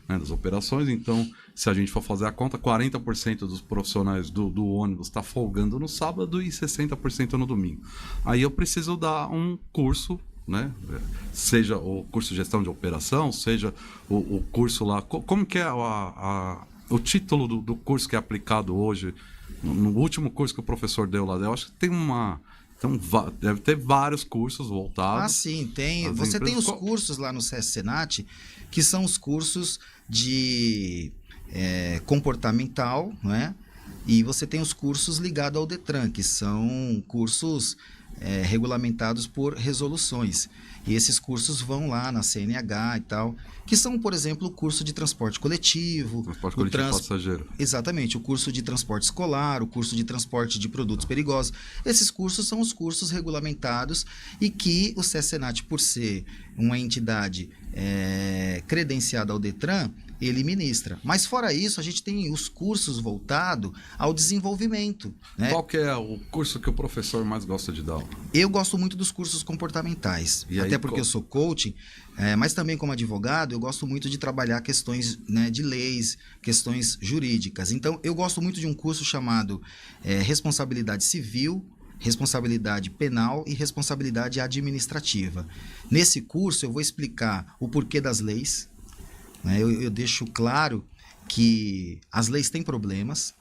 né, das operações. Então, se a gente for fazer a conta, 40% dos profissionais do ônibus está folgando no sábado e 60% no domingo. Aí eu preciso dar um curso, né? Seja o curso de gestão de operação, seja o curso lá... Como que é o título do curso que é aplicado hoje? No último curso que o professor deu lá, eu acho que deve ter vários cursos voltados. Ah, sim, tem. Você tem os cursos lá no SESC Senat, que são os cursos de comportamental, não é? E você tem os cursos ligados ao Detran, que são cursos regulamentados por resoluções. E esses cursos vão lá na CNH e tal, que são, por exemplo, o curso de transporte coletivo. Transporte coletivo passageiro. Exatamente, o curso de transporte escolar, o curso de transporte de produtos perigosos. Esses cursos são os cursos regulamentados e que o SESC Senat, por ser uma entidade credenciado ao Detran, ele ministra. Mas fora isso, a gente tem os cursos voltados ao desenvolvimento, né? Qual que é o curso que o professor mais gosta de dar? Eu gosto muito dos cursos comportamentais, E aí, até porque qual- eu sou coaching, mas também como advogado eu gosto muito de trabalhar questões, né, de leis, questões jurídicas. Então eu gosto muito de um curso chamado Responsabilidade Civil, Responsabilidade Penal e Responsabilidade Administrativa. Nesse curso eu vou explicar o porquê das leis, né? Eu deixo claro que as leis têm problemas,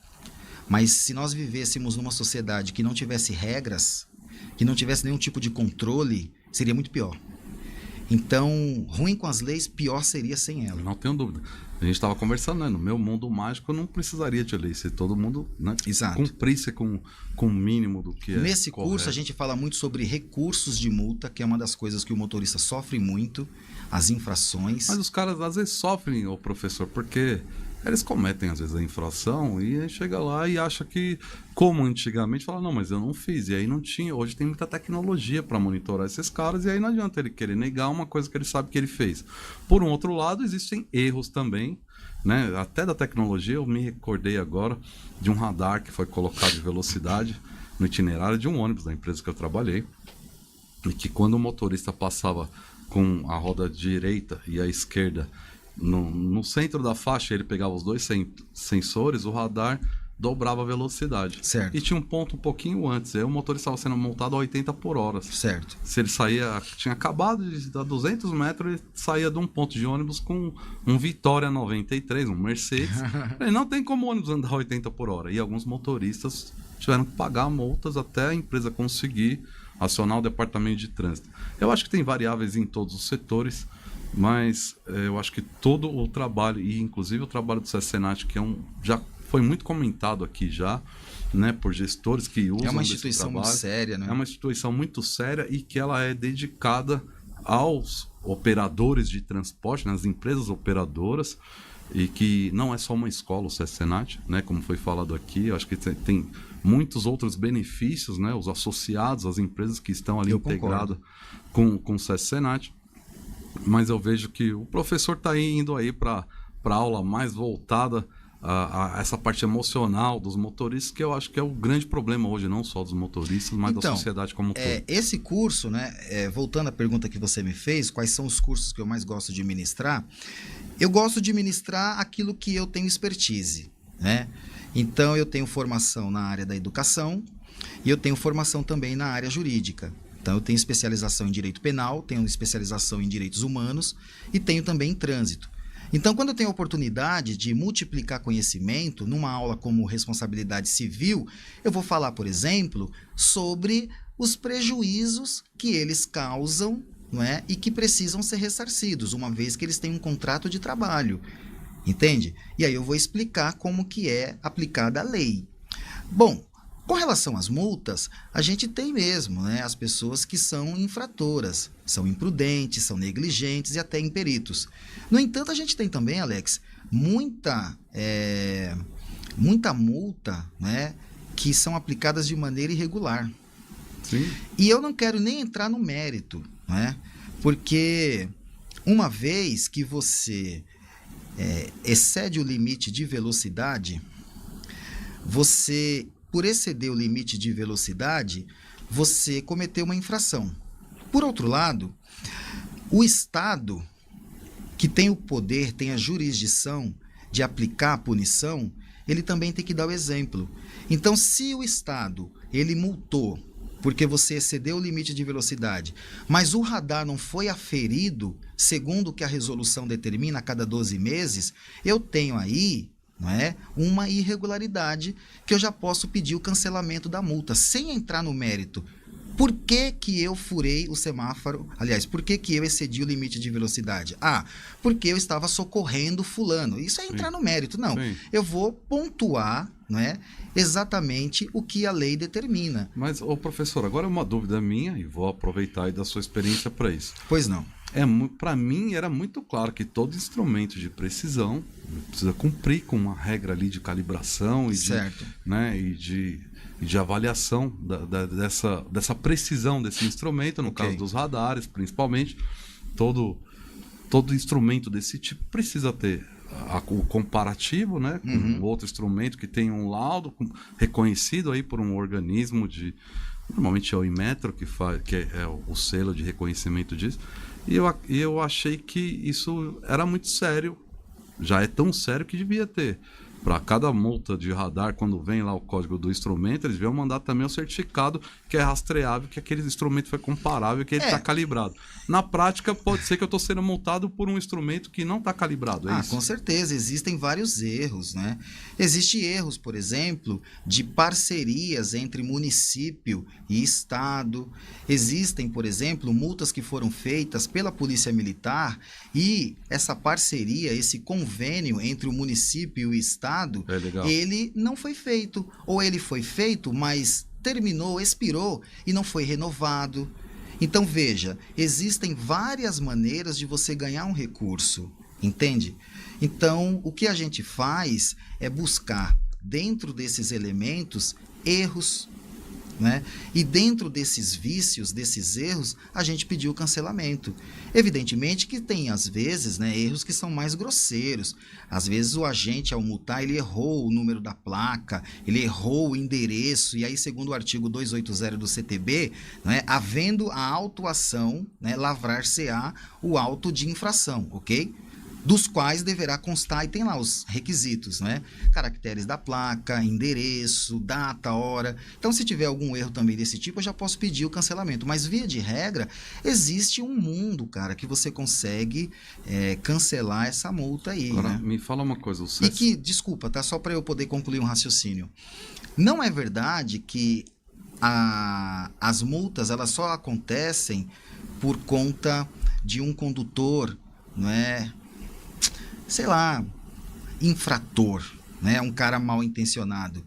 mas se nós vivêssemos numa sociedade que não tivesse regras, que não tivesse nenhum tipo de controle, seria muito pior. Então, ruim com as leis, pior seria sem elas. Não tenho dúvida. A gente estava conversando, né? No meu mundo mágico eu não precisaria de lei, se todo mundo, né, Exato. cumprisse com o mínimo do que é Nesse correto. curso a gente fala muito sobre recursos de multa, que é uma das coisas que o motorista sofre muito, as infrações. Mas os caras às vezes sofrem, ô professor, porque eles cometem às vezes a infração e aí chega lá e acha que, como antigamente, fala, não, mas eu não fiz. E aí não tinha. Hoje tem muita tecnologia para monitorar esses caras e aí não adianta ele querer negar uma coisa que ele sabe que ele fez. Por um outro lado, existem erros também, né? Até da tecnologia. Eu me recordei agora de um radar que foi colocado de velocidade no itinerário de um ônibus da empresa que eu trabalhei, e que quando o motorista passava com a roda direita e a esquerda no centro da faixa, ele pegava os dois sensores, o radar dobrava a velocidade. Certo. E tinha um ponto um pouquinho antes, aí o motorista estava sendo multado a 80 por hora. Certo. Se ele saía, tinha acabado de dar 200 metros, ele saía de um ponto de ônibus com um Vitória 93, um Mercedes. Ele não tem como o ônibus andar a 80 por hora. E alguns motoristas tiveram que pagar multas até a empresa conseguir acionar o departamento de trânsito. Eu acho que tem variáveis em todos os setores, mas eu acho que todo o trabalho, e inclusive o trabalho do SESCENAT, que já foi muito comentado aqui já, né, por gestores que usam É uma desse instituição muito trabalho. séria, né? É uma instituição muito séria e que ela é dedicada aos operadores de transporte, nas empresas operadoras, e que não é só uma escola, o SESCENAT, né, como foi falado aqui. Eu acho que tem muitos outros benefícios, né, os associados às empresas que estão ali integradas com o SESCENAT. Mas eu vejo que o professor está indo aí para aula mais voltada a essa parte emocional dos motoristas, que eu acho que é o grande problema hoje, não só dos motoristas, mas da sociedade como um todo. Esse curso, né, voltando à pergunta que você me fez, quais são os cursos que eu mais gosto de ministrar? Eu gosto de ministrar aquilo que eu tenho expertise, né? Então, eu tenho formação na área da educação e eu tenho formação também na área jurídica. Então, eu tenho especialização em direito penal, tenho especialização em direitos humanos e tenho também em trânsito. Então, quando eu tenho a oportunidade de multiplicar conhecimento numa aula como responsabilidade civil, eu vou falar, por exemplo, sobre os prejuízos que eles causam, não é? E que precisam ser ressarcidos, uma vez que eles têm um contrato de trabalho. Entende? E aí eu vou explicar como que é aplicada a lei. Bom, com relação às multas, a gente tem mesmo, né, as pessoas que são infratoras, são imprudentes, são negligentes e até imperitos. No entanto, a gente tem também, Alex, muita multa, né, que são aplicadas de maneira irregular. Sim. E eu não quero nem entrar no mérito, né, porque uma vez que você excede o limite de velocidade, você, por exceder o limite de velocidade, você cometeu uma infração. Por outro lado, o Estado, que tem o poder, tem a jurisdição de aplicar a punição, ele também tem que dar o exemplo. Então, se o Estado, ele multou porque você excedeu o limite de velocidade, mas o radar não foi aferido, segundo o que a resolução determina a cada 12 meses, eu tenho aí, não é, uma irregularidade que eu já posso pedir o cancelamento da multa, sem entrar no mérito. Por que que eu furei o semáforo? Aliás, por que que eu excedi o limite de velocidade? Ah, porque eu estava socorrendo fulano. Isso é entrar no mérito. Não, eu vou pontuar, não é, exatamente o que a lei determina. Mas, ô professor, agora é uma dúvida minha e vou aproveitar aí da sua experiência para isso. Pois não. Para mim era muito claro que todo instrumento de precisão precisa cumprir com uma regra ali de calibração e certo. de avaliação dessa precisão desse instrumento, no caso dos radares, principalmente. todo instrumento desse tipo precisa ter o comparativo, né, com um outro instrumento que tem um laudo reconhecido aí por um organismo normalmente é o Inmetro que é o selo de reconhecimento disso. E eu achei que isso era muito sério, já é tão sério que devia ter. Para cada multa de radar, quando vem lá o código do instrumento, eles deviam mandar também o certificado que é rastreável, que aquele instrumento foi comparável, que ele está calibrado. Na prática, pode ser que eu estou sendo multado por um instrumento que não está calibrado. É isso? Com certeza, existem vários erros, né? Existem erros, por exemplo, de parcerias entre município e estado. Existem, por exemplo, multas que foram feitas pela Polícia Militar e essa parceria, esse convênio entre o município e o estado, ele não foi feito. Ou ele foi feito, mas terminou, expirou e não foi renovado. Então, veja, existem várias maneiras de você ganhar um recurso, entende? Então, o que a gente faz é buscar, dentro desses elementos, erros, né? E dentro desses vícios, desses erros, a gente pediu o cancelamento. Evidentemente que tem, às vezes, né, erros que são mais grosseiros. Às vezes o agente, ao multar, ele errou o número da placa, ele errou o endereço, e aí, segundo o artigo 280 do CTB, né, havendo a autuação, né, lavrar-se-á o auto de infração, ok? Dos quais deverá constar, e tem lá os requisitos, né? Caracteres da placa, endereço, data, hora. Então, se tiver algum erro também desse tipo, eu já posso pedir o cancelamento. Mas, via de regra, existe um mundo, cara, que você consegue cancelar essa multa aí, Agora, né? me fala uma coisa. E que, desculpa, tá? Só para eu poder concluir um raciocínio. Não é verdade que as multas, elas só acontecem por conta de um condutor, não é? Sei lá, infrator, né? Um cara mal intencionado.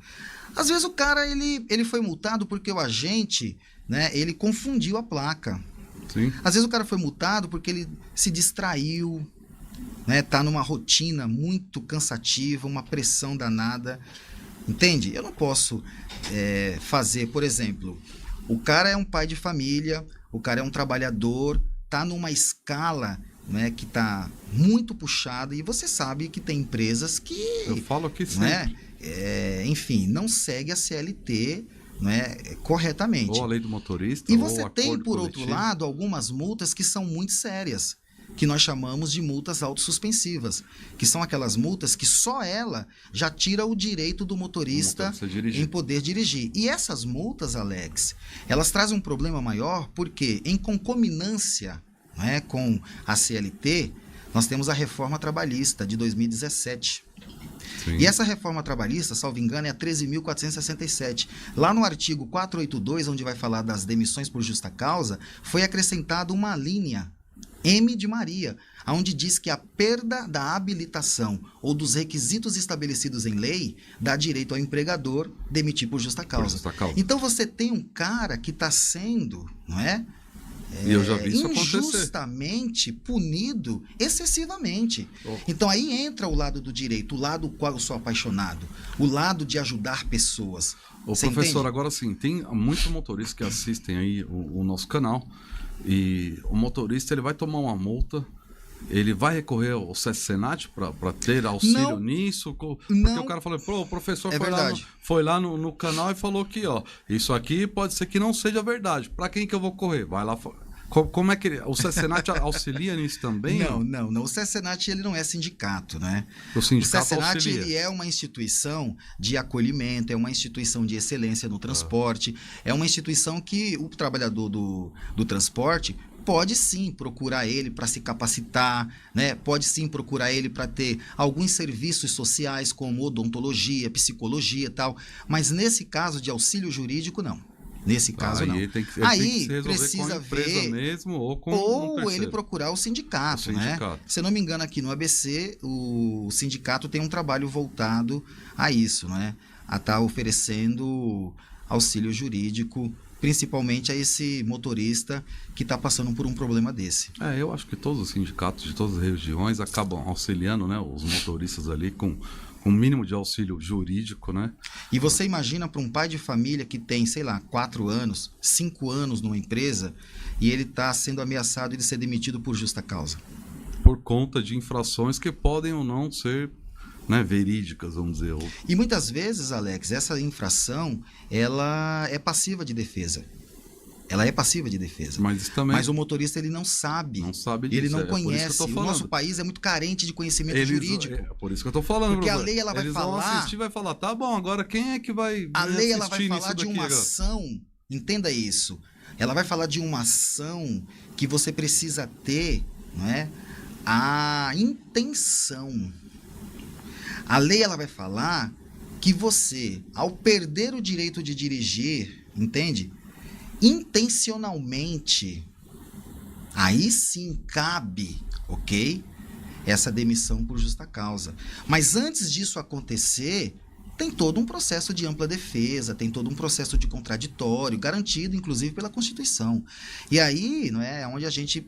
Às vezes o cara, ele foi multado porque o agente, né, ele confundiu a placa. Sim. Às vezes o cara foi multado porque ele se distraiu, né? Tá numa rotina muito cansativa, uma pressão danada. Entende? Eu não posso fazer, por exemplo, o cara é um pai de família, o cara é um trabalhador, tá numa escala, né, que está muito puxada, e você sabe que tem empresas que... Eu falo aqui sim. Né, enfim, não segue a CLT, né, corretamente. Ou a lei do motorista, e ou você o tem, acordo por coletivo. outro lado, algumas multas que são muito sérias, que nós chamamos de multas autossuspensivas, que são aquelas multas que só ela já tira o direito do motorista em poder dirigir. E essas multas, Alex, elas trazem um problema maior porque, em concominância, né, com a CLT, nós temos a reforma trabalhista de 2017. Sim. E essa reforma trabalhista, salvo engano, é a 13.467. Lá no artigo 482, onde vai falar das demissões por justa causa, foi acrescentada uma linha, M de Maria, onde diz que a perda da habilitação ou dos requisitos estabelecidos em lei dá direito ao empregador demitir por justa causa. Por justa causa. Então você tem um cara que está sendo, não é? E eu já vi isso injustamente punido excessivamente. Então aí entra o lado do direito, o lado do qual eu sou apaixonado, o lado de ajudar pessoas. Você professor, entende? Agora sim, tem muitos motoristas que assistem aí o nosso canal, e o motorista ele vai tomar uma multa, ele vai recorrer ao Senat para ter auxílio nisso? Porque o cara falou, o professor foi lá no canal e falou que, ó, isso aqui pode ser que não seja verdade. Para quem que eu vou correr? Vai lá. Como é que o Senat auxilia nisso também? Não. O Senat ele não é sindicato, né? O Senat ele é uma instituição de acolhimento, é uma instituição de excelência no transporte, é uma instituição que o trabalhador do transporte pode sim procurar ele para se capacitar, né? Pode sim procurar ele para ter alguns serviços sociais como odontologia, psicologia e tal, mas nesse caso de auxílio jurídico, não. Nesse caso, não. Aí precisa ver mesmo, ou ele procurar o sindicato, né? Se eu não me engano, aqui no ABC, o sindicato tem um trabalho voltado a isso, né? A estar oferecendo auxílio jurídico, principalmente a esse motorista que está passando por um problema desse. Eu acho que todos os sindicatos de todas as regiões acabam auxiliando, né, os motoristas ali com um mínimo de auxílio jurídico, né? E você imagina para um pai de família que tem, sei lá, 4 anos, 5 anos numa empresa, e ele está sendo ameaçado de ser demitido por justa causa. por conta de infrações que podem ou não ser, né, verídicas, vamos dizer. E muitas vezes, Alex, essa infração, ela é passiva de defesa. Ela é passiva de defesa. Mas isso também... Mas o motorista, ele não sabe. Não sabe disso. Ele não por isso que eu conhece. tô O falando. nosso país é muito carente de conhecimento jurídico. É por isso que eu tô falando. Porque a professor. lei, ela vai Eles falar... vão assistir e vai falar, tá bom, agora quem é que vai A lei, ela vai assistir falar nisso de daqui uma agora? ação, entenda isso. Ela vai falar de uma ação que você precisa ter, não é? A intenção. A lei, ela vai falar que você, ao perder o direito de dirigir, entende? Intencionalmente, aí sim cabe, ok? Essa demissão por justa causa. Mas antes disso acontecer, tem todo um processo de ampla defesa, tem todo um processo de contraditório, garantido, inclusive, pela Constituição. E aí, não é, onde a gente,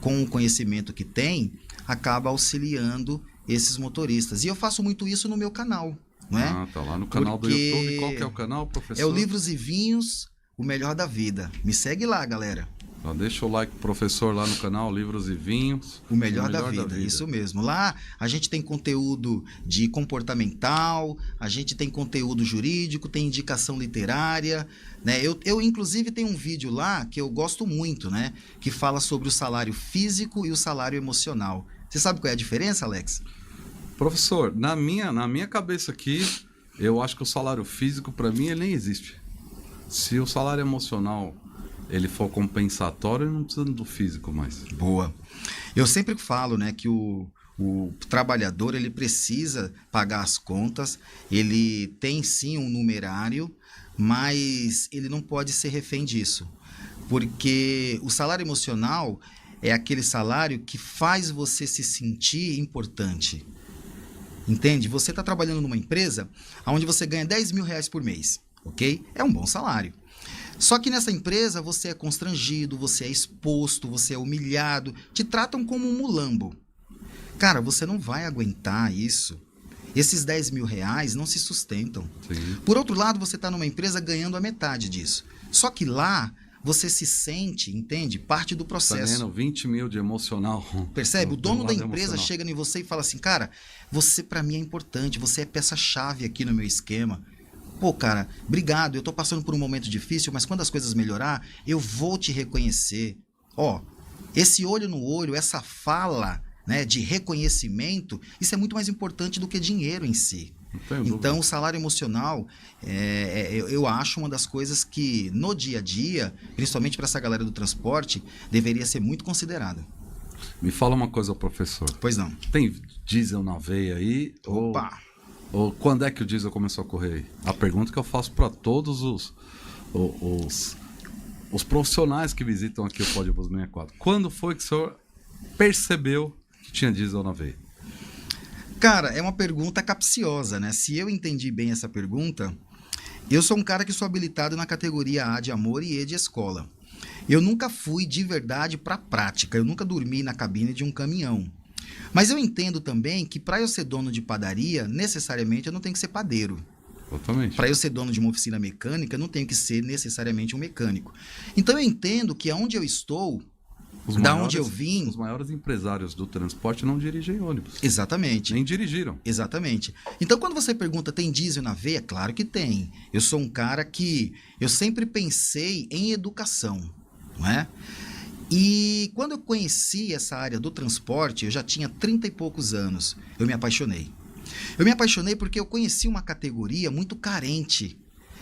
com o conhecimento que tem, acaba auxiliando esses motoristas. E eu faço muito isso no meu canal, não é? Ah, tá lá no canal do YouTube. Qual que é o canal, professor? É o Livros e Vinhos, o melhor da vida. Me segue lá, galera. Então, deixa o like, professor, lá no canal Livros e Vinhos. O melhor da vida, isso mesmo. Lá a gente tem conteúdo de comportamental, a gente tem conteúdo jurídico, tem indicação literária, né? Eu inclusive tenho um vídeo lá que eu gosto muito, né? Que fala sobre o salário físico e o salário emocional. Você sabe qual é a diferença, Alex? Professor, na minha cabeça aqui, eu acho que o salário físico, para mim, ele nem existe. Se o salário emocional ele for compensatório, ele não precisa do físico mais. Boa. Eu sempre falo, né, que o trabalhador, ele precisa pagar as contas, ele tem sim um numerário, mas ele não pode ser refém disso. Porque o salário emocional é aquele salário que faz você se sentir importante. Entende? Você está trabalhando numa empresa onde você ganha 10 mil reais por mês, ok? É um bom salário. Só que nessa empresa você é constrangido, você é exposto, você é humilhado, te tratam como um mulambo. Cara, você não vai aguentar isso. Esses 10 mil reais não se sustentam. Sim. Por outro lado, você está numa empresa ganhando a metade disso. Só que lá você se sente, entende? Parte do processo. Tá ganhando 20 mil de emocional. Percebe? O dono da empresa emocional. chega em você e fala assim, cara, você para mim é importante, você é peça-chave aqui no meu esquema. Pô, cara, obrigado, eu tô passando por um momento difícil, mas quando as coisas melhorar, eu vou te reconhecer. Ó, esse olho no olho, essa fala, né, de reconhecimento, isso é muito mais importante do que dinheiro em si. Então, o salário emocional, eu acho uma das coisas que, no dia a dia, principalmente para essa galera do transporte, deveria ser muito considerada. Me fala uma coisa, professor. Pois não. Tem diesel na veia aí? Opa! Ou quando é que o diesel começou a correr aí? A pergunta que eu faço para todos os profissionais que visitam aqui o Pode Bus 64. Quando foi que o senhor percebeu que tinha diesel na veia? Cara, é uma pergunta capciosa, né? Se eu entendi bem essa pergunta, eu sou um cara que sou habilitado na categoria A de amor e E de escola. Eu nunca fui de verdade para a prática, eu nunca dormi na cabine de um caminhão. Mas eu entendo também que para eu ser dono de padaria, necessariamente eu não tenho que ser padeiro. Totalmente. Para eu ser dono de uma oficina mecânica, eu não tenho que ser necessariamente um mecânico. Então eu entendo que aonde eu estou, onde eu vim... Os maiores empresários do transporte não dirigem ônibus. Exatamente. Nem dirigiram. Exatamente. Então quando você pergunta, tem diesel na veia? Claro que tem. Eu sou um cara que... Eu sempre pensei em educação, não é? E quando eu conheci essa área do transporte, eu já tinha 30 e poucos anos, eu me apaixonei. Eu me apaixonei porque eu conheci uma categoria muito carente.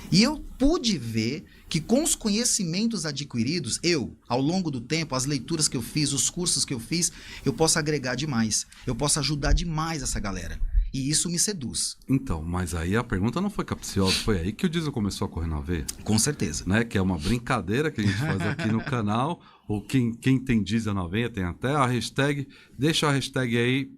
E eu pude ver que com os conhecimentos adquiridos, ao longo do tempo, as leituras que eu fiz, os cursos que eu fiz, eu posso agregar demais. Eu posso ajudar demais essa galera. E isso me seduz. Então, mas aí a pergunta não foi capciosa, foi aí que o diesel começou a correr na veia. Com certeza. Né? Que é uma brincadeira que a gente faz aqui no canal. Ou quem tem diesel na veia, tem até a hashtag. Deixa a hashtag aí.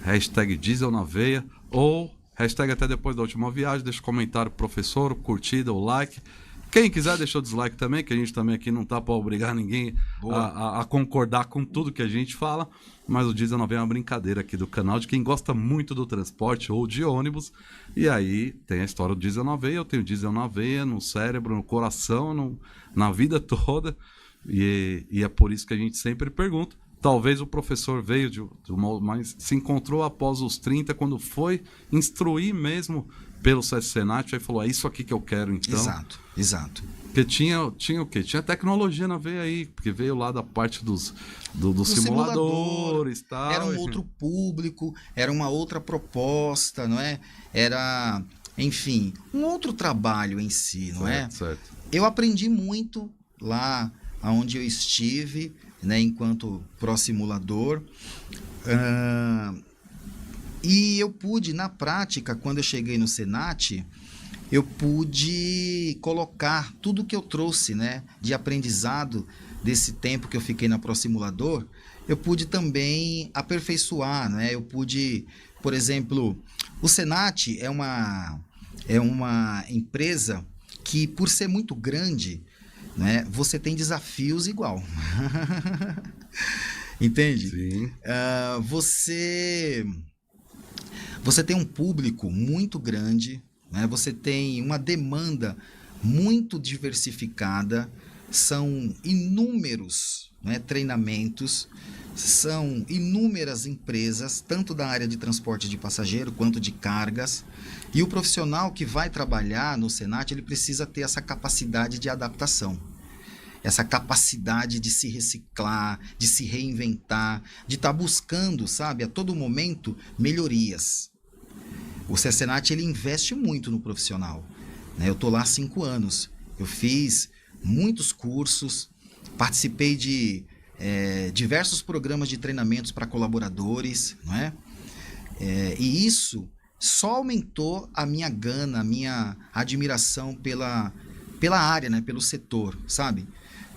Hashtag diesel na veia. Ou hashtag até depois da última viagem. Deixa o comentário, professor, curtida, o like. Quem quiser deixa o dislike também, que a gente também aqui não tá para obrigar ninguém a concordar com tudo que a gente fala. Mas o diesel na veia é uma brincadeira aqui do canal de quem gosta muito do transporte ou de ônibus. E aí tem a história do diesel na veia. Eu tenho diesel na veia, no cérebro, no coração, na vida toda. E é por isso que a gente sempre pergunta. Talvez o professor veio mas se encontrou após os 30, quando foi instruir mesmo pelo SESC-Senat, aí falou, é isso aqui que eu quero, então. Exato. Porque tinha o quê? Tinha tecnologia na veia aí, porque veio lá da parte dos simuladores e tal. Era um outro público, era uma outra proposta, não é? Era, enfim, um outro trabalho em si, não é? Certo. Eu aprendi muito lá onde eu estive, né, enquanto pró-simulador. E eu pude, na prática, quando eu cheguei no Senat, eu pude colocar tudo que eu trouxe, né, de aprendizado desse tempo que eu fiquei na pró-simulador, eu pude também aperfeiçoar, né? Eu pude, por exemplo, o Senat é uma empresa que, por ser muito grande, né, você tem desafios igual. Entende? Sim. Você tem um público muito grande, né? Você tem uma demanda muito diversificada, são inúmeros, né, treinamentos, são inúmeras empresas, tanto da área de transporte de passageiro quanto de cargas, e o profissional que vai trabalhar no Senat, ele precisa ter essa capacidade de adaptação, essa capacidade de se reciclar, de se reinventar, de estar buscando, sabe, a todo momento, melhorias. O SESC-Senat, ele investe muito no profissional, né? Eu estou lá há 5 anos, eu fiz muitos cursos, participei de diversos programas de treinamentos para colaboradores, não é? E isso só aumentou a minha gana, a minha admiração pela área, né? Pelo setor, sabe?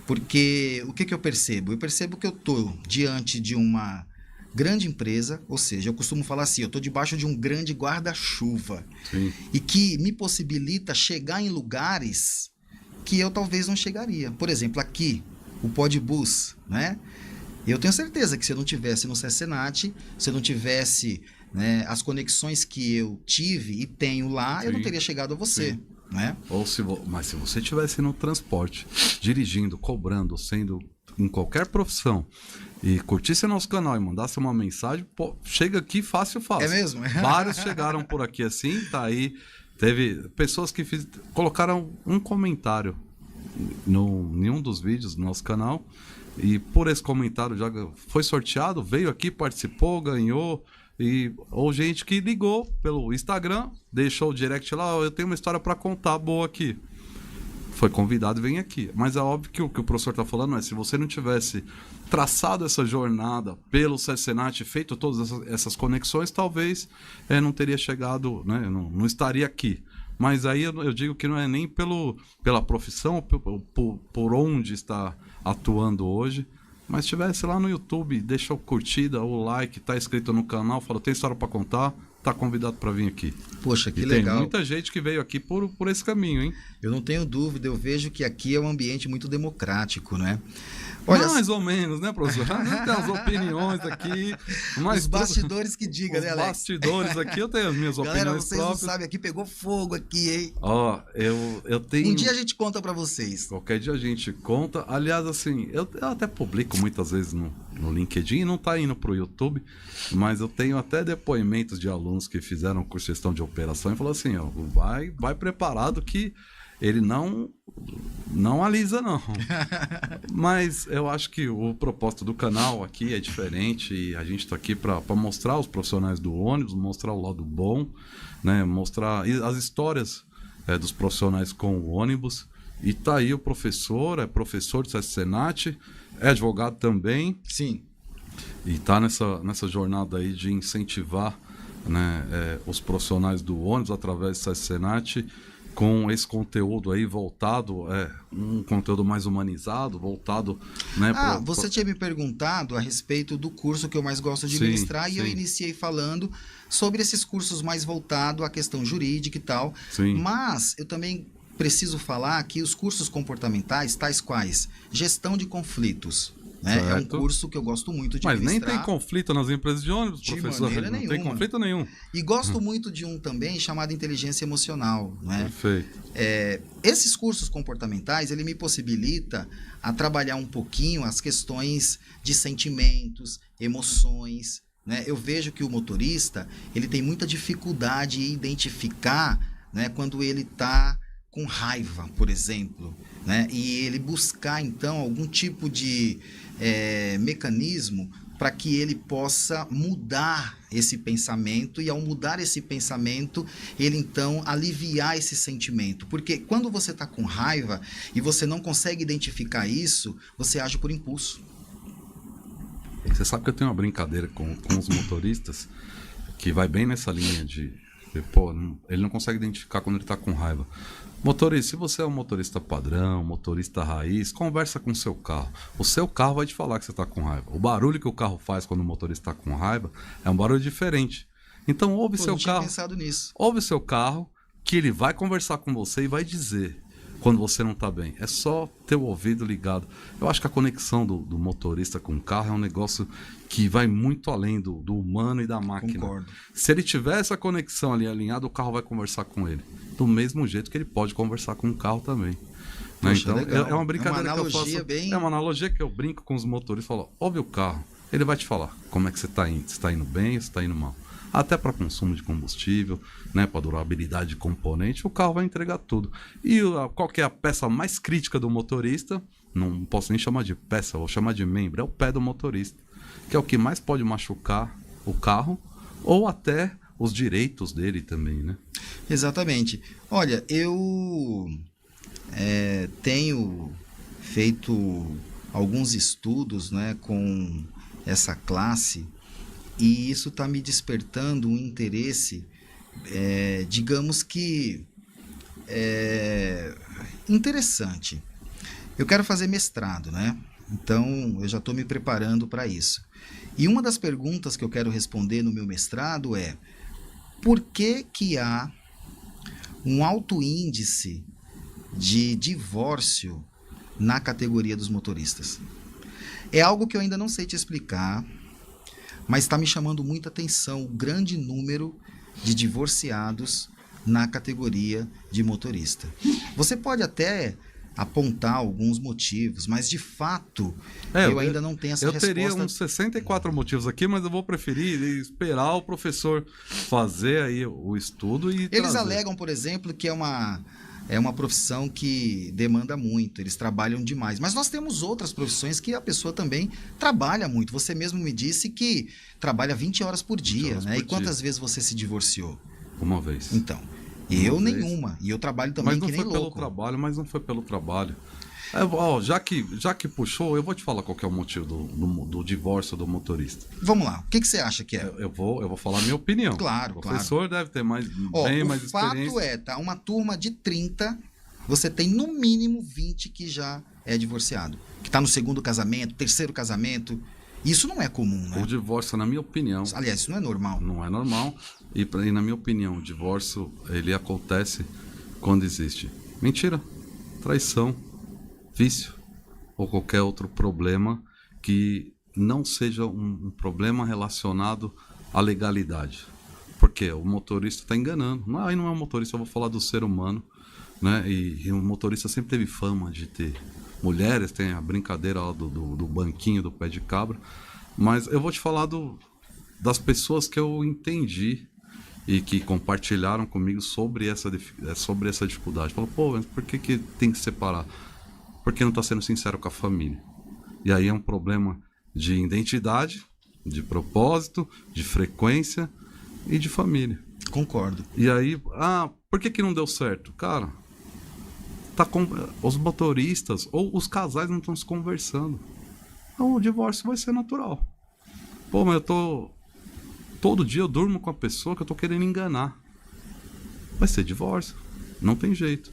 Porque o que eu percebo? Eu percebo que eu estou diante de uma grande empresa, ou seja, eu costumo falar assim, eu estou debaixo de um grande guarda-chuva. Sim. E que me possibilita chegar em lugares que eu talvez não chegaria. Por exemplo, aqui, o Podbus, né? Eu tenho certeza que se eu não tivesse no SESC-Senat, se eu não tivesse, né, as conexões que eu tive e tenho lá, eu não teria chegado a você. Sim. Né? Mas se você estivesse no transporte, dirigindo, cobrando, sendo em qualquer profissão, e curtisse nosso canal e mandasse uma mensagem, pô, chega aqui fácil. É mesmo? Vários chegaram por aqui assim, tá aí. Teve pessoas que colocaram um comentário em um dos vídeos do nosso canal, e por esse comentário já foi sorteado, veio aqui, participou, ganhou. Ou gente que ligou pelo Instagram, deixou o direct lá, eu tenho uma história para contar boa aqui. Foi convidado e vem aqui. Mas é óbvio que o que o professor está falando é, se você não tivesse traçado essa jornada pelo SESC-Senat, feito todas essas conexões, talvez não teria chegado, né, não estaria aqui. Mas aí eu digo que não é nem pela profissão, por onde está atuando hoje. Mas estivesse lá no YouTube, deixa o curtida, o like, tá inscrito no canal, fala, tem história para contar, tá convidado para vir aqui. Poxa, que e legal. Tem muita gente que veio aqui por esse caminho, hein? Eu não tenho dúvida, eu vejo que aqui é um ambiente muito democrático, né? Olha, mais ou menos, né, professor? Tem as opiniões aqui. Mas os bastidores que diga, né, Alex? Os bastidores aqui, eu tenho as minhas opiniões Galera, vocês próprias. não sabem, aqui pegou fogo aqui, hein? Ó, eu tenho... Um dia a gente conta pra vocês. Qualquer dia a gente conta. Aliás, assim, eu até publico muitas vezes no LinkedIn, não tá indo pro YouTube, mas eu tenho até depoimentos de alunos que fizeram curso de gestão de operação e falaram assim, ó, vai preparado que ele não alisa, não. Mas eu acho que o propósito do canal aqui é diferente e a gente está aqui para mostrar os profissionais do ônibus, mostrar o lado bom, né? Mostrar as histórias dos profissionais com o ônibus. E tá aí o professor, é professor do SESC-Senat, é advogado também. Sim. E tá nessa jornada aí de incentivar, né, os profissionais do ônibus através do SESC-Senat, com esse conteúdo aí voltado, um conteúdo mais humanizado, voltado, né? Você tinha me perguntado a respeito do curso que eu mais gosto de ministrar, e eu iniciei falando sobre esses cursos mais voltados à questão jurídica e tal. Sim. Mas eu também preciso falar que os cursos comportamentais, tais quais gestão de conflitos, né? É um Certo. curso que eu gosto muito de Mas nem ministrar. tem conflito nas empresas de ônibus, De professor. maneira Não tem nenhuma. conflito nenhum. E gosto muito de um também chamado inteligência emocional, né? Perfeito. Esses cursos comportamentais, ele me possibilita a trabalhar um pouquinho as questões de sentimentos, emoções, né? Eu vejo que o motorista, ele tem muita dificuldade em identificar, né, quando ele está com raiva, por exemplo, né? E ele buscar, então, algum tipo de mecanismo para que ele possa mudar esse pensamento, e ao mudar esse pensamento, ele então aliviar esse sentimento. Porque quando você está com raiva e você não consegue identificar isso, você age por impulso. Você sabe que eu tenho uma brincadeira com os motoristas que vai bem nessa linha de... Pô, ele não consegue identificar quando ele está com raiva. Motorista, se você é um motorista padrão, motorista raiz, conversa com o seu carro. O seu carro vai te falar que você está com raiva. O barulho que o carro faz quando o motorista está com raiva é um barulho diferente. Então ouve Pô, seu não tinha carro. pensado nisso. Ouve seu carro, que ele vai conversar com você e vai dizer quando você não está bem. É só ter o ouvido ligado. Eu acho que a conexão do motorista com o carro é um negócio que vai muito além do humano e da máquina. Concordo. Se ele tiver essa conexão ali alinhada, o carro vai conversar com ele. Do mesmo jeito que ele pode conversar com o carro também. Né? Poxa, Então, legal. é uma brincadeira É uma que eu analogia faço. bem- É uma analogia que eu brinco com os motoristas. Falo, ouve o carro. Ele vai te falar como é que você está indo. Se está indo bem ou se está indo mal. Até para consumo de combustível, né, para durabilidade de componente, o carro vai entregar tudo. E qual que é a peça mais crítica do motorista? Não posso nem chamar de peça, vou chamar de membro. É o pé do motorista, que é o que mais pode machucar o carro ou até os direitos dele também, né? Exatamente. Olha, eu tenho feito alguns estudos, né, com essa classe, e isso está me despertando um interesse, digamos que interessante. Eu quero fazer mestrado, né? Então eu já estou me preparando para isso. E uma das perguntas que eu quero responder no meu mestrado é: por que que há um alto índice de divórcio na categoria dos motoristas? É algo que eu ainda não sei te explicar, mas está me chamando muita atenção o grande número de divorciados na categoria de motorista. Você pode até apontar alguns motivos, mas de fato eu ainda não tenho essa eu resposta. teria uns 64 motivos aqui, mas eu vou preferir esperar o professor fazer aí o estudo e Eles trazer. alegam, por exemplo, que é uma profissão que demanda muito, eles trabalham demais. Mas nós temos outras profissões que a pessoa também trabalha muito. Você mesmo me disse que trabalha 20 horas por dia, horas né? por E quantas dia. vezes você se divorciou? Uma vez. Então, eu Uma vez. nenhuma. E eu trabalho também Mas não que nem foi pelo louco. trabalho, mas não foi pelo trabalho. Já que puxou, eu vou te falar qual que é o motivo do divórcio do motorista. Vamos lá, o que você acha que é? Eu vou falar a minha opinião. Claro, O professor deve ter mais O fato experiência. tá? Uma turma de 30, você tem no mínimo 20 que já é divorciado. Que tá no segundo casamento, terceiro casamento. Isso não é comum, né? O divórcio, na minha opinião, Aliás, isso não é normal. não é normal. E na minha opinião, o divórcio ele acontece quando existe mentira, traição, vício ou qualquer outro problema que não seja um problema relacionado à legalidade. Porque o motorista está enganando. Aí não é um motorista, eu vou falar do ser humano, né? E o motorista sempre teve fama de ter mulheres, tem a brincadeira lá do banquinho do pé de cabra. Mas eu vou te falar das pessoas que eu entendi e que compartilharam comigo sobre essa dificuldade. Falou, pô, mas por que tem que separar? Porque não está sendo sincero com a família. E aí é um problema de identidade, de propósito, de frequência e de família. Concordo. E aí, por que não deu certo? Cara, os motoristas ou os casais não estão se conversando. Então o divórcio vai ser natural. Pô, mas todo dia eu durmo com a pessoa que eu tô querendo enganar. Vai ser divórcio. Não tem jeito.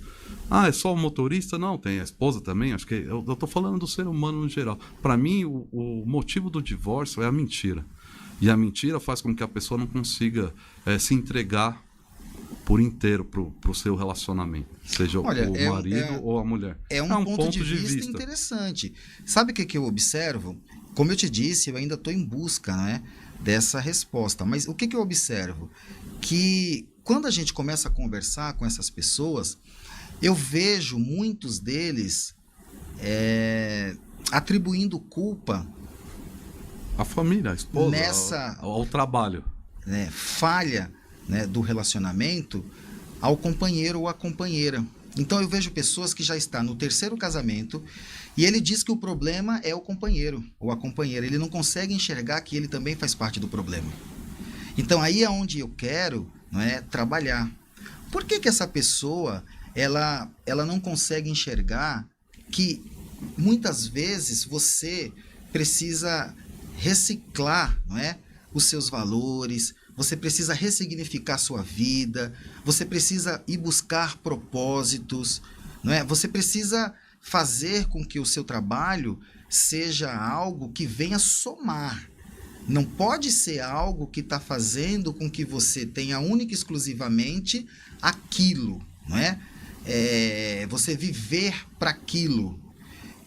É só o motorista? Não, tem a esposa também. Acho que eu tô falando do ser humano no geral. Para mim, o motivo do divórcio é a mentira. E a mentira faz com que a pessoa não consiga se entregar por inteiro pro seu relacionamento, seja Olha, o marido ou a mulher. É um ponto de vista interessante. Sabe o que eu observo? Como eu te disse, eu ainda estou em busca, né, dessa resposta. Mas o que eu observo? Que quando a gente começa a conversar com essas pessoas, eu vejo muitos deles atribuindo culpa A família, a esposa, ao trabalho. Né, falha, né, do relacionamento ao companheiro ou à companheira. Então eu vejo pessoas que já estão no 3º casamento e ele diz que o problema é o companheiro ou a companheira. Ele não consegue enxergar que ele também faz parte do problema. Então aí é onde eu quero, não é, trabalhar. Por que essa pessoa ela não consegue enxergar que muitas vezes você precisa reciclar, não é, os seus valores, você precisa ressignificar sua vida, você precisa ir buscar propósitos, não é? Você precisa fazer com que o seu trabalho seja algo que venha somar. Não pode ser algo que está fazendo com que você tenha única e exclusivamente aquilo, não é? Você viver para aquilo.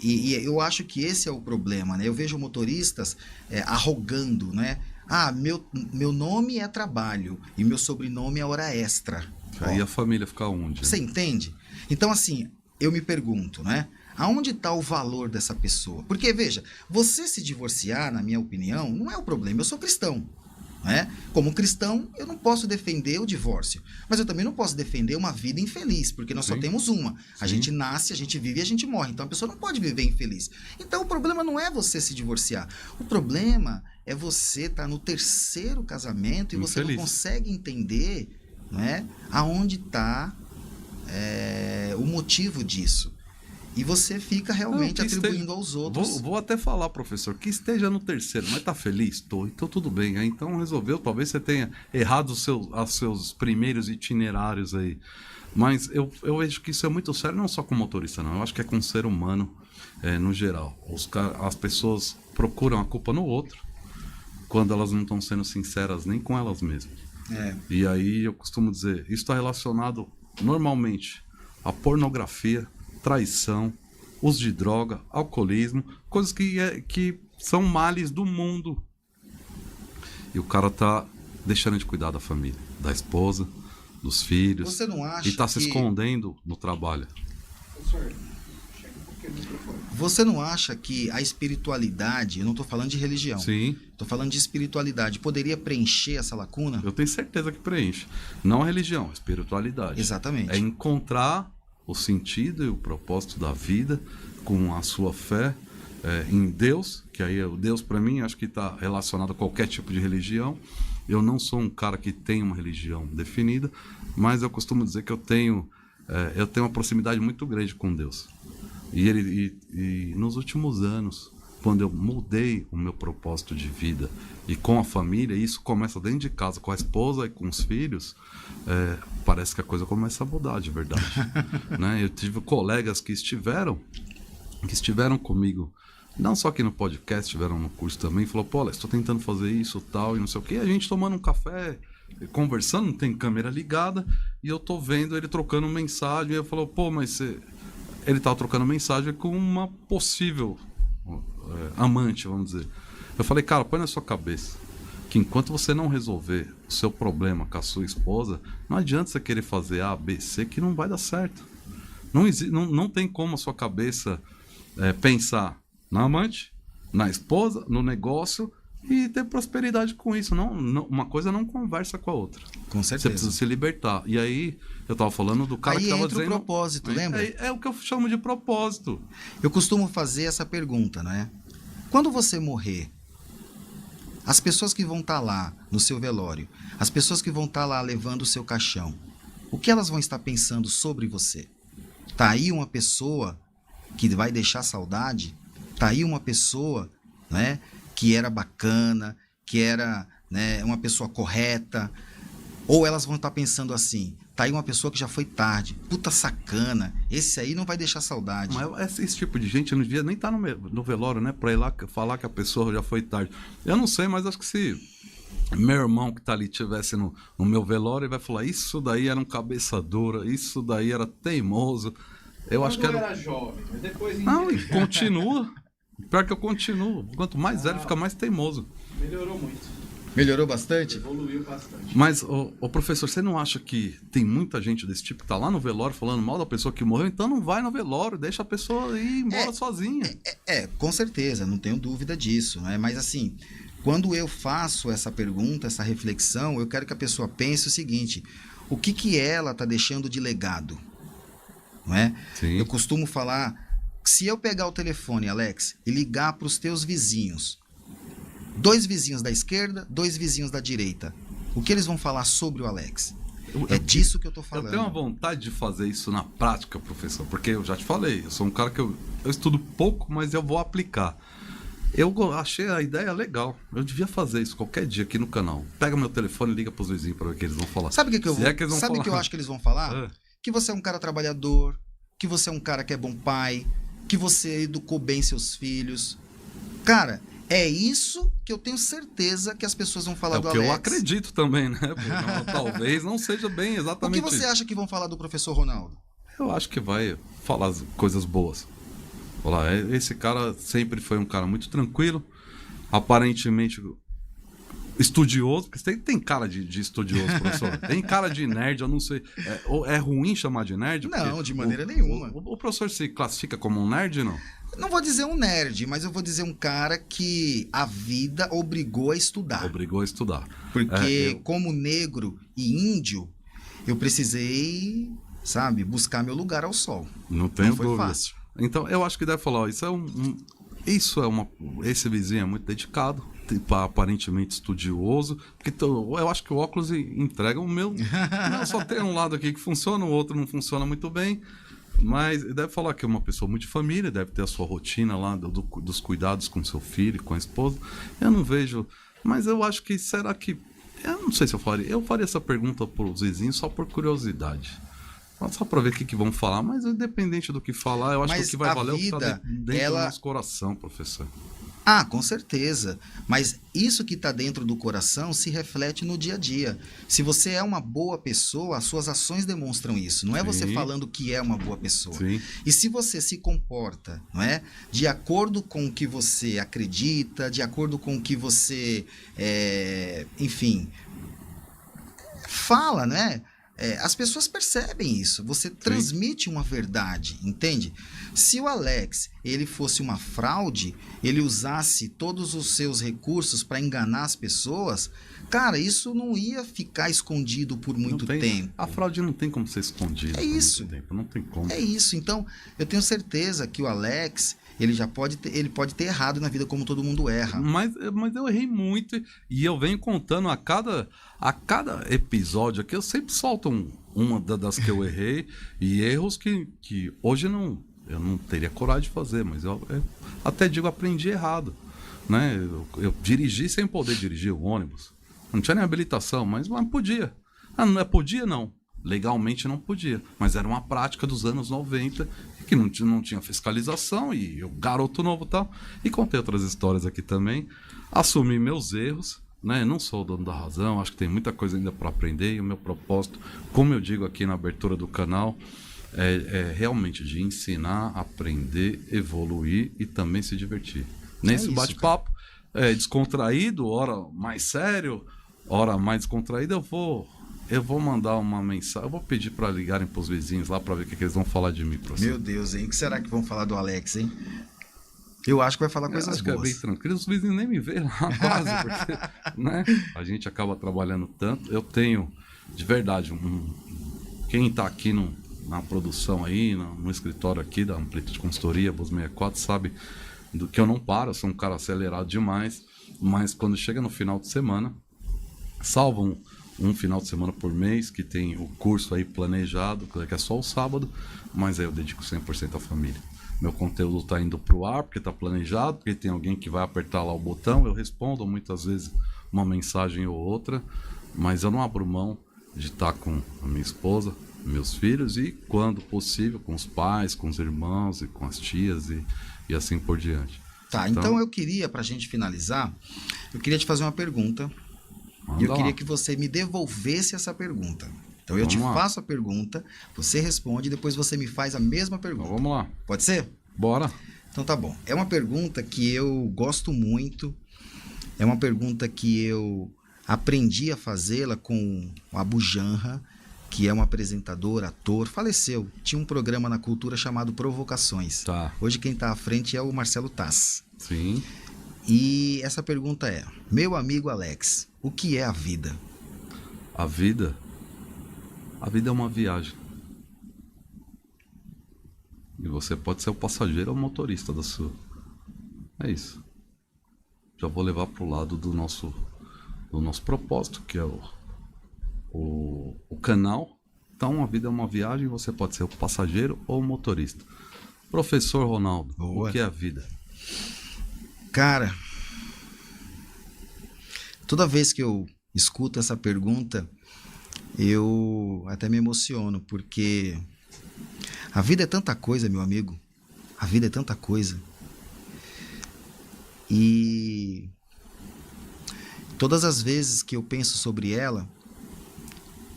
E eu acho que esse é o problema, né? Eu vejo motoristas arrogando, né? Ah, meu nome é trabalho e meu sobrenome é hora extra. Aí a família fica onde? Você entende? Então, assim, eu me pergunto, né? Aonde está o valor dessa pessoa? Porque, veja, você se divorciar, na minha opinião, não é o problema. Eu sou cristão, né? Como cristão, eu não posso defender o divórcio. Mas eu também não posso defender uma vida infeliz, porque nós só temos uma. A gente nasce, a gente vive e a gente morre. Então, a pessoa não pode viver infeliz. Então, o problema não é você se divorciar. O problema é você estar no 3º casamento e você não consegue entender, né, aonde está o motivo disso. E você fica realmente atribuindo aos outros. Vou até falar, professor, que esteja no 3º, mas tá feliz? Estou, então tudo bem. Aí, então resolveu, talvez você tenha errado os seus primeiros itinerários aí. Mas eu vejo que isso é muito sério, não só com motorista, não. Eu acho que é com o ser humano no geral. As pessoas procuram a culpa no outro quando elas não estão sendo sinceras nem com elas mesmas. E aí eu costumo dizer, isso está relacionado normalmente à pornografia, traição, uso de droga, alcoolismo, coisas que são males do mundo. E o cara tá deixando de cuidar da família, da esposa, dos filhos. Você não acha e tá se escondendo no trabalho. Você não acha que a espiritualidade, eu não estou falando de religião, Sim. Estou falando de espiritualidade, poderia preencher essa lacuna? Eu tenho certeza que preenche. Não a religião, a espiritualidade. Exatamente. É encontrar o sentido e o propósito da vida com a sua fé em Deus, que aí o Deus para mim acho que está relacionado a qualquer tipo de religião. Eu não sou um cara que tem uma religião definida, mas eu costumo dizer que eu tenho uma proximidade muito grande com Deus. E nos últimos anos, quando eu mudei o meu propósito de vida e com a família, e isso começa dentro de casa, com a esposa e com os filhos, parece que a coisa começa a mudar de verdade. Né? Eu tive colegas que estiveram comigo, não só aqui no podcast, estiveram no curso também, falou, pô, estou tentando fazer isso, tal, e não sei o quê, a gente tomando um café, conversando, não tem câmera ligada, e eu tô vendo ele trocando mensagem, e eu falo, pô, mas ele estava trocando mensagem com uma possível amante, vamos dizer. Eu falei, cara, põe na sua cabeça que enquanto você não resolver o seu problema com a sua esposa, não adianta você querer fazer A, B, C, que não vai dar certo. Não tem como a sua cabeça pensar na amante, na esposa, no negócio e ter prosperidade com isso. Uma coisa não conversa com a outra. Com certeza. Você precisa se libertar. E aí, eu estava falando do cara aí que estava dizendo... Aí entra o propósito, lembra? É o que eu chamo de propósito. Eu costumo fazer essa pergunta, né? Quando você morrer, as pessoas que vão estar lá no seu velório, as pessoas que vão estar lá levando o seu caixão, o que elas vão estar pensando sobre você? Tá aí uma pessoa que vai deixar saudade? Tá aí uma pessoa, né, que era bacana, que era, né, uma pessoa correta? Ou elas vão estar pensando assim, tá aí uma pessoa que já foi tarde, puta sacana, esse aí não vai deixar saudade. Mas esse tipo de gente não devia nem estar no velório, né, pra ir lá falar que a pessoa já foi tarde. Eu não sei, mas acho que se meu irmão que tá ali tivesse no meu velório, ele vai falar, isso daí era um cabeça dura, isso daí era teimoso. Eu acho que era jovem, mas depois... Não, e continua. Pior que eu continuo. Quanto mais velho, fica mais teimoso. Melhorou muito. Melhorou bastante? Evoluiu bastante. Mas, ô professor, você não acha que tem muita gente desse tipo que tá lá no velório falando mal da pessoa que morreu? Então não vai no velório, deixa a pessoa ir embora sozinha. Com certeza, não tenho dúvida disso, né? Mas assim, quando eu faço essa pergunta, essa reflexão, eu quero que a pessoa pense o seguinte: o que ela tá deixando de legado? Não é? Sim. Eu costumo falar, se eu pegar o telefone, Alex, e ligar para os teus vizinhos, 2 vizinhos da esquerda, 2 vizinhos da direita, o que eles vão falar sobre o Alex? É disso que eu tô falando. Eu tenho uma vontade de fazer isso na prática, professor, porque eu já te falei, eu sou um cara que eu estudo pouco, mas eu vou aplicar. Eu achei a ideia legal. Eu devia fazer isso qualquer dia aqui no canal. Pega meu telefone e liga pros vizinhos para ver o que eles vão falar. Sabe o que eu vou? É que Sabe o que eu acho que eles vão falar? Que você é um cara trabalhador, que você é um cara que é bom pai, que você educou bem seus filhos. Cara, é isso que eu tenho certeza que as pessoas vão falar do Alex. É o que eu acredito também, né? Talvez não seja bem exatamente isso. O que você acha que vão falar do professor Ronaldo? Eu acho que vai falar as coisas boas. Olá, esse cara sempre foi um cara muito tranquilo, aparentemente estudioso, porque tem cara de estudioso, professor. Tem cara de nerd, eu não sei. É ruim chamar de nerd? Não, de maneira nenhuma. O professor se classifica como um nerd, não? Não vou dizer um nerd, mas eu vou dizer um cara que a vida obrigou a estudar. Obrigou a estudar. Porque como negro e índio, eu precisei, sabe, buscar meu lugar ao sol. Não tenho foi dúvida. fácil. Então, eu acho que deve falar, ó, esse vizinho é muito dedicado, aparentemente estudioso, porque eu acho que o óculos entrega o meu. Não, só tem um lado aqui que funciona, o outro não funciona muito bem. Mas deve falar que é uma pessoa muito de família, deve ter a sua rotina lá dos cuidados com seu filho, com a esposa. Eu não vejo. Mas eu acho que será que. Eu não sei se eu faria. Eu faria essa pergunta para os vizinhos só por curiosidade. Só para ver o que vão falar. Mas independente do que falar, eu acho que o que vai valer é o que está dentro do nosso coração, professor. Ah, com certeza. Mas isso que está dentro do coração se reflete no dia a dia. Se você é uma boa pessoa, as suas ações demonstram isso. Não é você falando que é uma boa pessoa. Sim. E se você se comporta, não é, de acordo com o que você acredita, de acordo com o que você, enfim, fala, né? As pessoas percebem isso. Você transmite uma verdade, entende? Se o Alex ele fosse uma fraude, ele usasse todos os seus recursos para enganar as pessoas, cara, isso não ia ficar escondido por muito tempo. A fraude não tem como ser escondida. É isso. Não tem como. É isso. Então, eu tenho certeza que o Alex ele pode ter errado na vida como todo mundo erra. Mas eu errei muito e eu venho contando a cada episódio aqui, eu sempre solto uma das que eu errei e erros que hoje eu não teria coragem de fazer, mas eu até digo, aprendi errado. Né? Eu dirigi sem poder dirigir o ônibus. Não tinha nem habilitação, mas podia. Não podia, não. Legalmente não podia, mas era uma prática dos anos 90 que não tinha fiscalização e eu, garoto novo e tal. E contei outras histórias aqui também. Assumi meus erros, né? Não sou o dono da razão, acho que tem muita coisa ainda para aprender e o meu propósito, como eu digo aqui na abertura do canal, é realmente de ensinar, aprender, evoluir e também se divertir. Nesse bate-papo descontraído, hora mais sério, hora mais descontraída, eu vou mandar uma mensagem, eu vou pedir para ligarem para os vizinhos lá para ver o que eles vão falar de mim, professor. Meu Deus, hein? O que será que vão falar do Alex, hein? Eu acho que vai falar coisas boas. Que é bem tranquilo, os vizinhos nem me veem lá quase, porque né, a gente acaba trabalhando tanto. Eu tenho, de verdade, quem está aqui na produção aí, no escritório aqui da Amplitude Consultoria, Bus 64, sabe do que eu não paro, eu sou um cara acelerado demais, mas quando chega no final de semana, salvam um final de semana por mês, que tem o curso aí planejado, que é só o sábado, mas aí eu dedico 100% à família. Meu conteúdo está indo para o ar, porque está planejado, porque tem alguém que vai apertar lá o botão, eu respondo muitas vezes uma mensagem ou outra, mas eu não abro mão de estar com a minha esposa, meus filhos e, quando possível, com os pais, com os irmãos e com as tias e assim por diante. Tá, então eu queria, para a gente finalizar, eu queria te fazer uma pergunta. E eu Manda queria lá. que você me devolvesse essa pergunta. Então eu te Vamos lá. faço a pergunta, você responde e depois você me faz a mesma Então pergunta. vamos lá. Pode ser? Bora. Então tá bom. É uma pergunta que eu gosto muito. É uma pergunta que eu aprendi a fazê-la com o Abu Janra, que é um apresentador, ator, faleceu. Tinha um programa na Cultura chamado Provocações. Tá. Hoje quem está à frente é o Marcelo Taz. Sim. E essa pergunta é: meu amigo Alex, o que é a vida? A vida é uma viagem. E você pode ser o passageiro ou o motorista da sua. É isso. Já vou levar pro lado do nosso propósito, que é o canal. Então a vida é uma viagem, você pode ser o passageiro ou o motorista. Professor Ronaldo, Boa. o que é a vida? Cara, toda vez que eu escuto essa pergunta, eu até me emociono, porque a vida é tanta coisa, meu amigo. A vida é tanta coisa. E todas as vezes que eu penso sobre ela,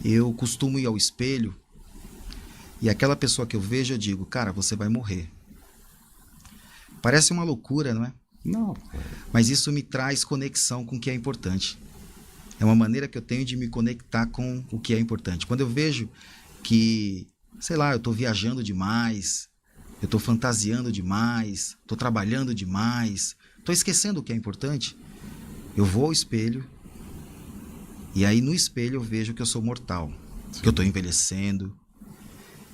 eu costumo ir ao espelho e aquela pessoa que eu vejo, eu digo, cara, você vai morrer. Parece uma loucura, não é? Não, Mas isso me traz conexão com o que é importante. É uma maneira que eu tenho de me conectar com o que é importante. Quando eu vejo que, sei lá, eu estou viajando demais, eu estou fantasiando demais, estou trabalhando demais, estou esquecendo o que é importante, eu vou ao espelho e aí no espelho eu vejo que eu sou mortal, que eu estou envelhecendo,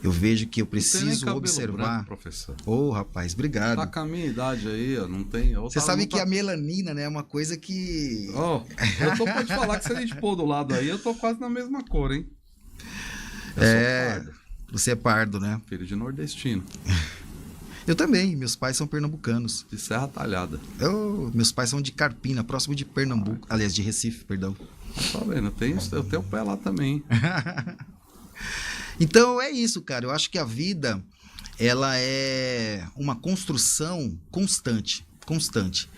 eu vejo que eu não tem nem preciso cabelo observar. branco, professor. Ô, rapaz, obrigado. Tá com a minha idade aí, ó, não tem. Você sabe que a melanina, né, é uma coisa que... Ó, eu tô pra te falar que se a gente pôr do lado aí, eu tô quase na mesma cor, hein? Eu sou pardo, Você é pardo, né? filho de nordestino, Eu também, meus pais são pernambucanos. de Serra Talhada. Meus pais são de Carpina, próximo de Pernambuco. Aliás, de Recife, perdão. Tá vendo? Eu tenho o pé lá também, hein? Então é isso, cara. Eu acho que a vida, ela é uma construção constante. Constante.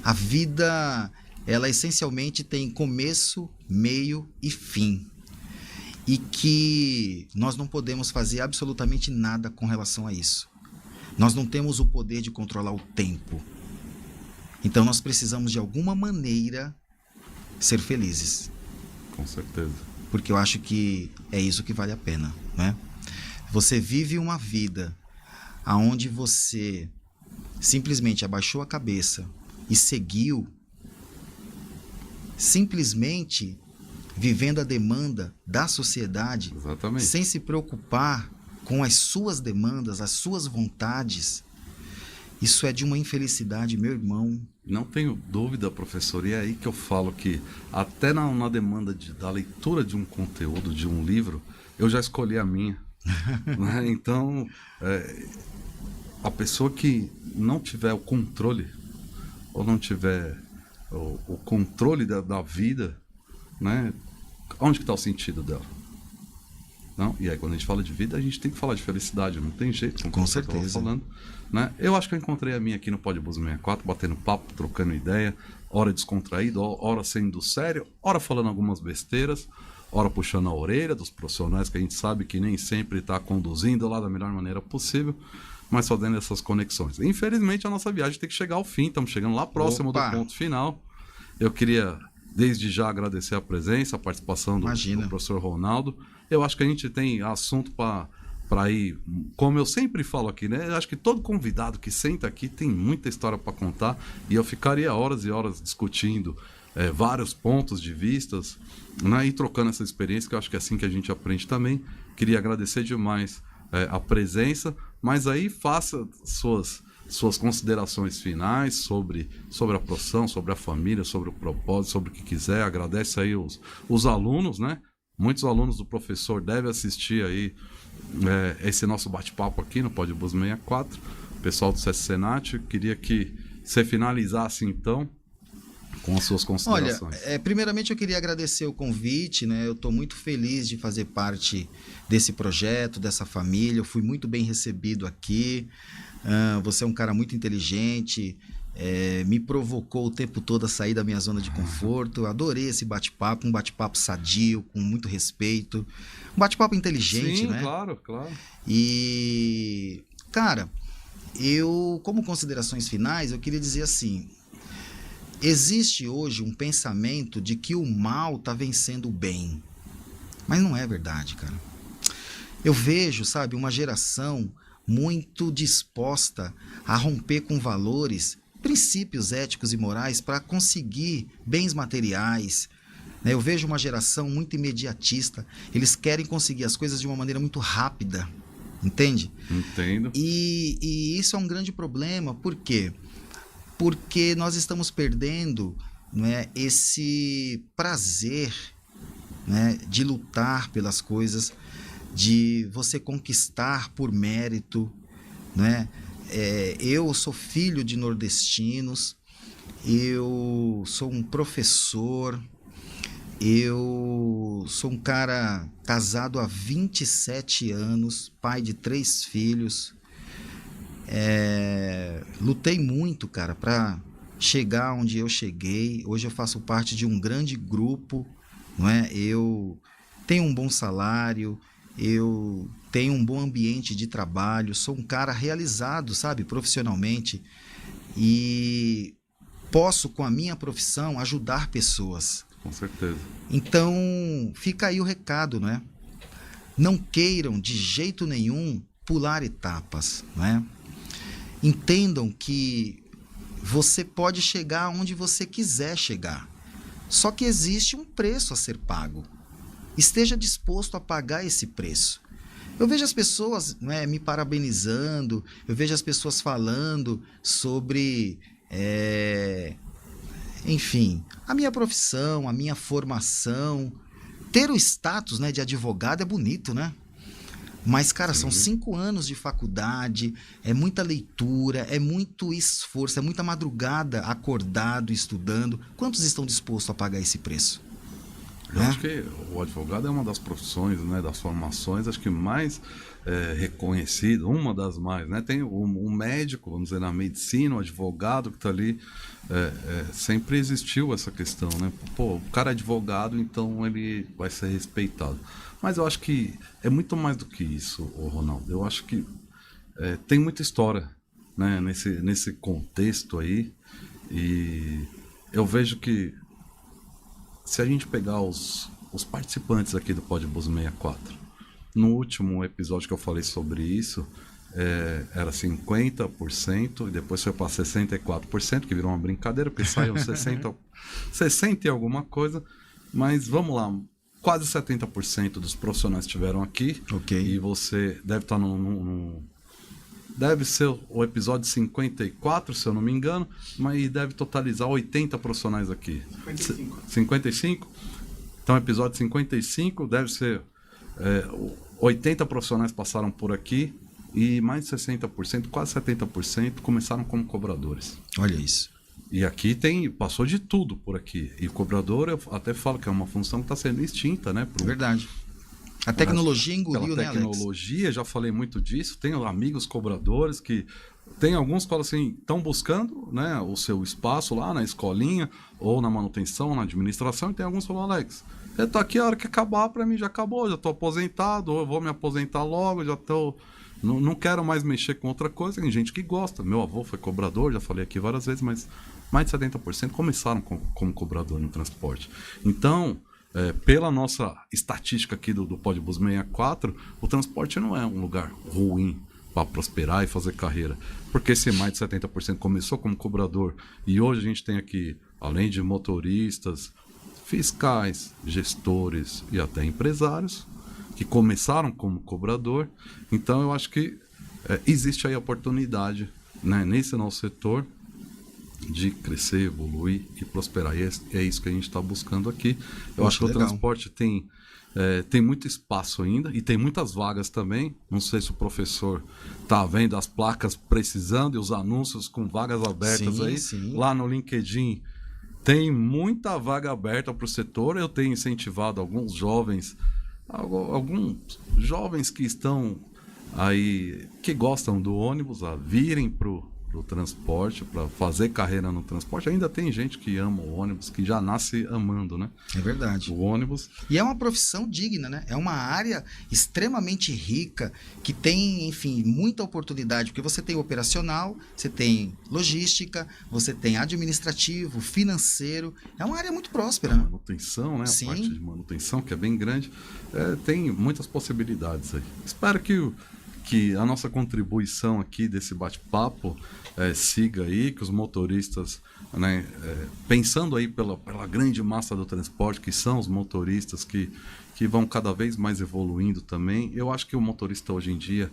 A vida, ela essencialmente tem começo, meio e fim. E que nós não podemos fazer absolutamente nada com relação a isso. Nós não temos o poder de controlar o tempo. Então nós precisamos de alguma maneira ser felizes. Com certeza. Porque eu acho que é isso que vale a pena, né? Você vive uma vida aonde você simplesmente abaixou a cabeça e seguiu, simplesmente vivendo a demanda da sociedade, Exatamente. sem se preocupar com as suas demandas, as suas vontades. Isso é de uma infelicidade, meu irmão. Não tenho dúvida, professor, e é aí que eu falo que até na demanda da leitura de um conteúdo, de um livro, eu já escolhi a minha. Né? Então, a pessoa que não tiver o controle, ou não tiver o controle da vida, né? Onde que está o sentido dela? Não? E aí, quando a gente fala de vida, a gente tem que falar de felicidade, não tem jeito, como Com você estava certeza. falando. Né? Eu acho que eu encontrei a minha aqui no Podbus 64, batendo papo, trocando ideia, hora descontraído, hora sendo sério, hora falando algumas besteiras, hora puxando a orelha dos profissionais que a gente sabe que nem sempre está conduzindo lá da melhor maneira possível, mas fazendo essas conexões. Infelizmente, a nossa viagem tem que chegar ao fim, estamos chegando lá próximo Opa! do ponto final. Eu queria, desde já, agradecer a presença, a participação do Imagina. professor Ronaldo. Eu acho que a gente tem assunto para ir, como eu sempre falo aqui, né? Eu acho que todo convidado que senta aqui tem muita história para contar e eu ficaria horas e horas discutindo vários pontos de vistas, né? E trocando essa experiência, que eu acho que é assim que a gente aprende também. Queria agradecer demais a presença, mas aí faça suas considerações finais sobre a profissão, sobre a família, sobre o propósito, sobre o que quiser. Agradece aí os alunos, né? Muitos alunos do professor devem assistir aí esse nosso bate-papo aqui no Podbus 64. Pessoal do SESC-Senat, queria que você finalizasse então com as suas considerações. Olha, primeiramente eu queria agradecer o convite, né? Eu estou muito feliz de fazer parte desse projeto, dessa família. Eu fui muito bem recebido aqui. Você é um cara muito inteligente, me provocou o tempo todo a sair da minha zona de conforto. Eu adorei esse bate-papo, um bate-papo sadio, com muito respeito, um bate-papo inteligente, Sim, né? claro, claro. E, cara, eu, como considerações finais, eu queria dizer assim, existe hoje um pensamento de que o mal está vencendo o bem, mas não é verdade, cara. Eu vejo, sabe, uma geração muito disposta a romper com valores, princípios éticos e morais para conseguir bens materiais, né? Eu vejo uma geração muito imediatista. Eles querem conseguir as coisas de uma maneira muito rápida, entende? Entendo. E isso é um grande problema. Por quê? Porque nós estamos perdendo, né, esse prazer, né, de lutar pelas coisas, de você conquistar por mérito, né? Eu sou filho de nordestinos, eu sou um professor, eu sou um cara casado há 27 anos, pai de 3 filhos. Lutei muito, cara, para chegar onde eu cheguei. Hoje eu faço parte de um grande grupo, não é? Eu tenho um bom salário, eu tenho um bom ambiente de trabalho, sou um cara realizado, sabe, profissionalmente, e posso, com a minha profissão, ajudar pessoas. Com certeza. Então, fica aí o recado, né? Não queiram de jeito nenhum pular etapas, né? Entendam que você pode chegar onde você quiser chegar. Só que existe um preço a ser pago. Esteja disposto a pagar esse preço. Eu vejo as pessoas, né, me parabenizando, eu vejo as pessoas falando sobre, enfim, a minha profissão, a minha formação. Ter o status, né, de advogado é bonito, né? Mas, cara, são 5 anos de faculdade, é muita leitura, é muito esforço, é muita madrugada acordado, estudando. Quantos estão dispostos a pagar esse preço? Eu acho que o advogado é uma das profissões, né, das formações, acho que mais reconhecida, uma das mais, né? Tem o médico, vamos dizer, na medicina, o advogado que está ali, sempre existiu essa questão, né? Pô, o cara é advogado, então ele vai ser respeitado. Mas eu acho que é muito mais do que isso, Ronaldo. Eu acho que tem muita história, né, nesse contexto aí, e eu vejo que se a gente pegar os participantes aqui do Podbus 64, no último episódio que eu falei sobre isso, era 50% e depois foi para 64%, que virou uma brincadeira, porque saiu 60 e alguma coisa, mas vamos lá, quase 70% dos profissionais estiveram aqui. Ok. E você deve estar deve ser o episódio 54, se eu não me engano, mas deve totalizar 80 profissionais aqui. 55? Então, episódio 55 deve ser 80 profissionais passaram por aqui e mais de 60%, quase 70% começaram como cobradores. Olha isso. E aqui passou de tudo por aqui. E o cobrador, eu até falo que é uma função que está sendo extinta, né? Verdade. A tecnologia engoliu, né, Alex? Tecnologia, já falei muito disso. Tenho amigos cobradores que... Tem alguns que falam assim, estão buscando, né, o seu espaço lá na escolinha, ou na manutenção, na administração, e tem alguns que falam, Alex, eu tô aqui, a hora que acabar, para mim já acabou, já tô aposentado, ou eu vou me aposentar logo, já tô... Não quero mais mexer com outra coisa. Tem gente que gosta. Meu avô foi cobrador, já falei aqui várias vezes, mas mais de 70% começaram como cobrador no transporte. Então, pela nossa estatística aqui do Podbus 64, o transporte não é um lugar ruim para prosperar e fazer carreira. Porque se mais de 70% começou como cobrador e hoje a gente tem aqui, além de motoristas, fiscais, gestores e até empresários, que começaram como cobrador. Então eu acho que existe aí a oportunidade, né, nesse nosso setor de crescer, evoluir e prosperar. E é isso que a gente está buscando aqui. Eu acho que legal. O transporte tem muito espaço ainda e tem muitas vagas também. Não sei se o professor está vendo as placas precisando e os anúncios com vagas abertas. Sim, aí. Sim. Lá no LinkedIn tem muita vaga aberta para o setor. Eu tenho incentivado alguns jovens que estão aí, que gostam do ônibus, a virem pro pro transporte, para fazer carreira no transporte. Ainda tem gente que ama o ônibus, que já nasce amando, né? É verdade. O ônibus. E é uma profissão digna, né? É uma área extremamente rica, que tem, enfim, muita oportunidade, porque você tem operacional, você tem logística, você tem administrativo, financeiro. É uma área muito próspera, né? Manutenção, né? Sim. A parte de manutenção, que é bem grande. Tem muitas possibilidades aí. Espero que a nossa contribuição aqui desse bate-papo siga aí, que os motoristas, né, pensando aí pela grande massa do transporte, que são os motoristas que vão cada vez mais evoluindo também. Eu acho que o motorista hoje em dia,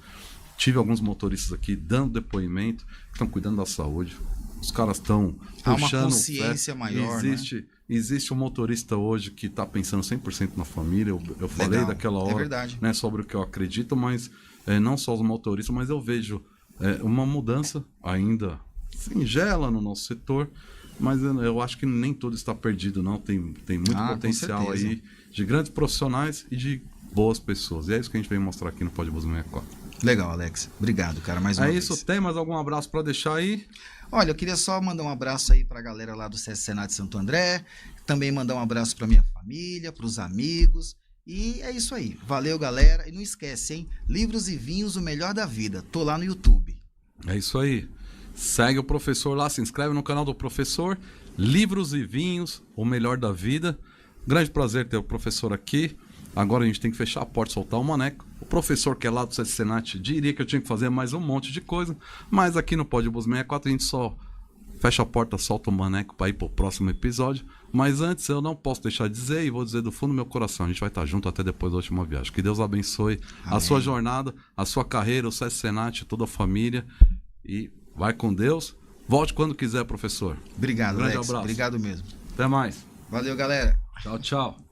tive alguns motoristas aqui dando depoimento, que estão cuidando da saúde. Os caras estão Há uma puxando consciência maior, né? Existe um motorista hoje que está pensando 100% na família. Eu falei Legal, daquela é hora, verdade. né, sobre o que eu acredito, mas não só os motoristas, mas eu vejo uma mudança ainda singela no nosso setor, mas eu acho que nem tudo está perdido, não. Tem muito potencial com certeza. aí de grandes profissionais e de boas pessoas. E é isso que a gente vem mostrar aqui no Pod Bus 64. Legal, Alex. Obrigado, cara, mais uma vez. É isso. Tem mais algum abraço para deixar aí? Olha, eu queria só mandar um abraço aí pra galera lá do SESC Senat de Santo André, também mandar um abraço pra minha família, pros amigos, e é isso aí. Valeu, galera, e não esquece, hein? Livros e Vinhos, o melhor da vida. Tô lá no YouTube. É isso aí. Segue o professor lá, se inscreve no canal do professor. Livros e Vinhos, o melhor da vida. Grande prazer ter o professor aqui. Agora a gente tem que fechar a porta, soltar o maneco. O professor que é lá do SESC Senat diria que eu tinha que fazer mais um monte de coisa, mas aqui no Pod Bus 64 a gente só fecha a porta, solta o maneco para ir pro próximo episódio. Mas antes eu não posso deixar de dizer, e vou dizer do fundo do meu coração, a gente vai estar junto até depois da última viagem. Que Deus abençoe a sua jornada, a sua carreira, o SESC Senat, toda a família. E vai com Deus. Volte quando quiser, professor. Obrigado, Grande Alex. abraço. Obrigado mesmo. Até mais. Valeu, galera. Tchau, tchau.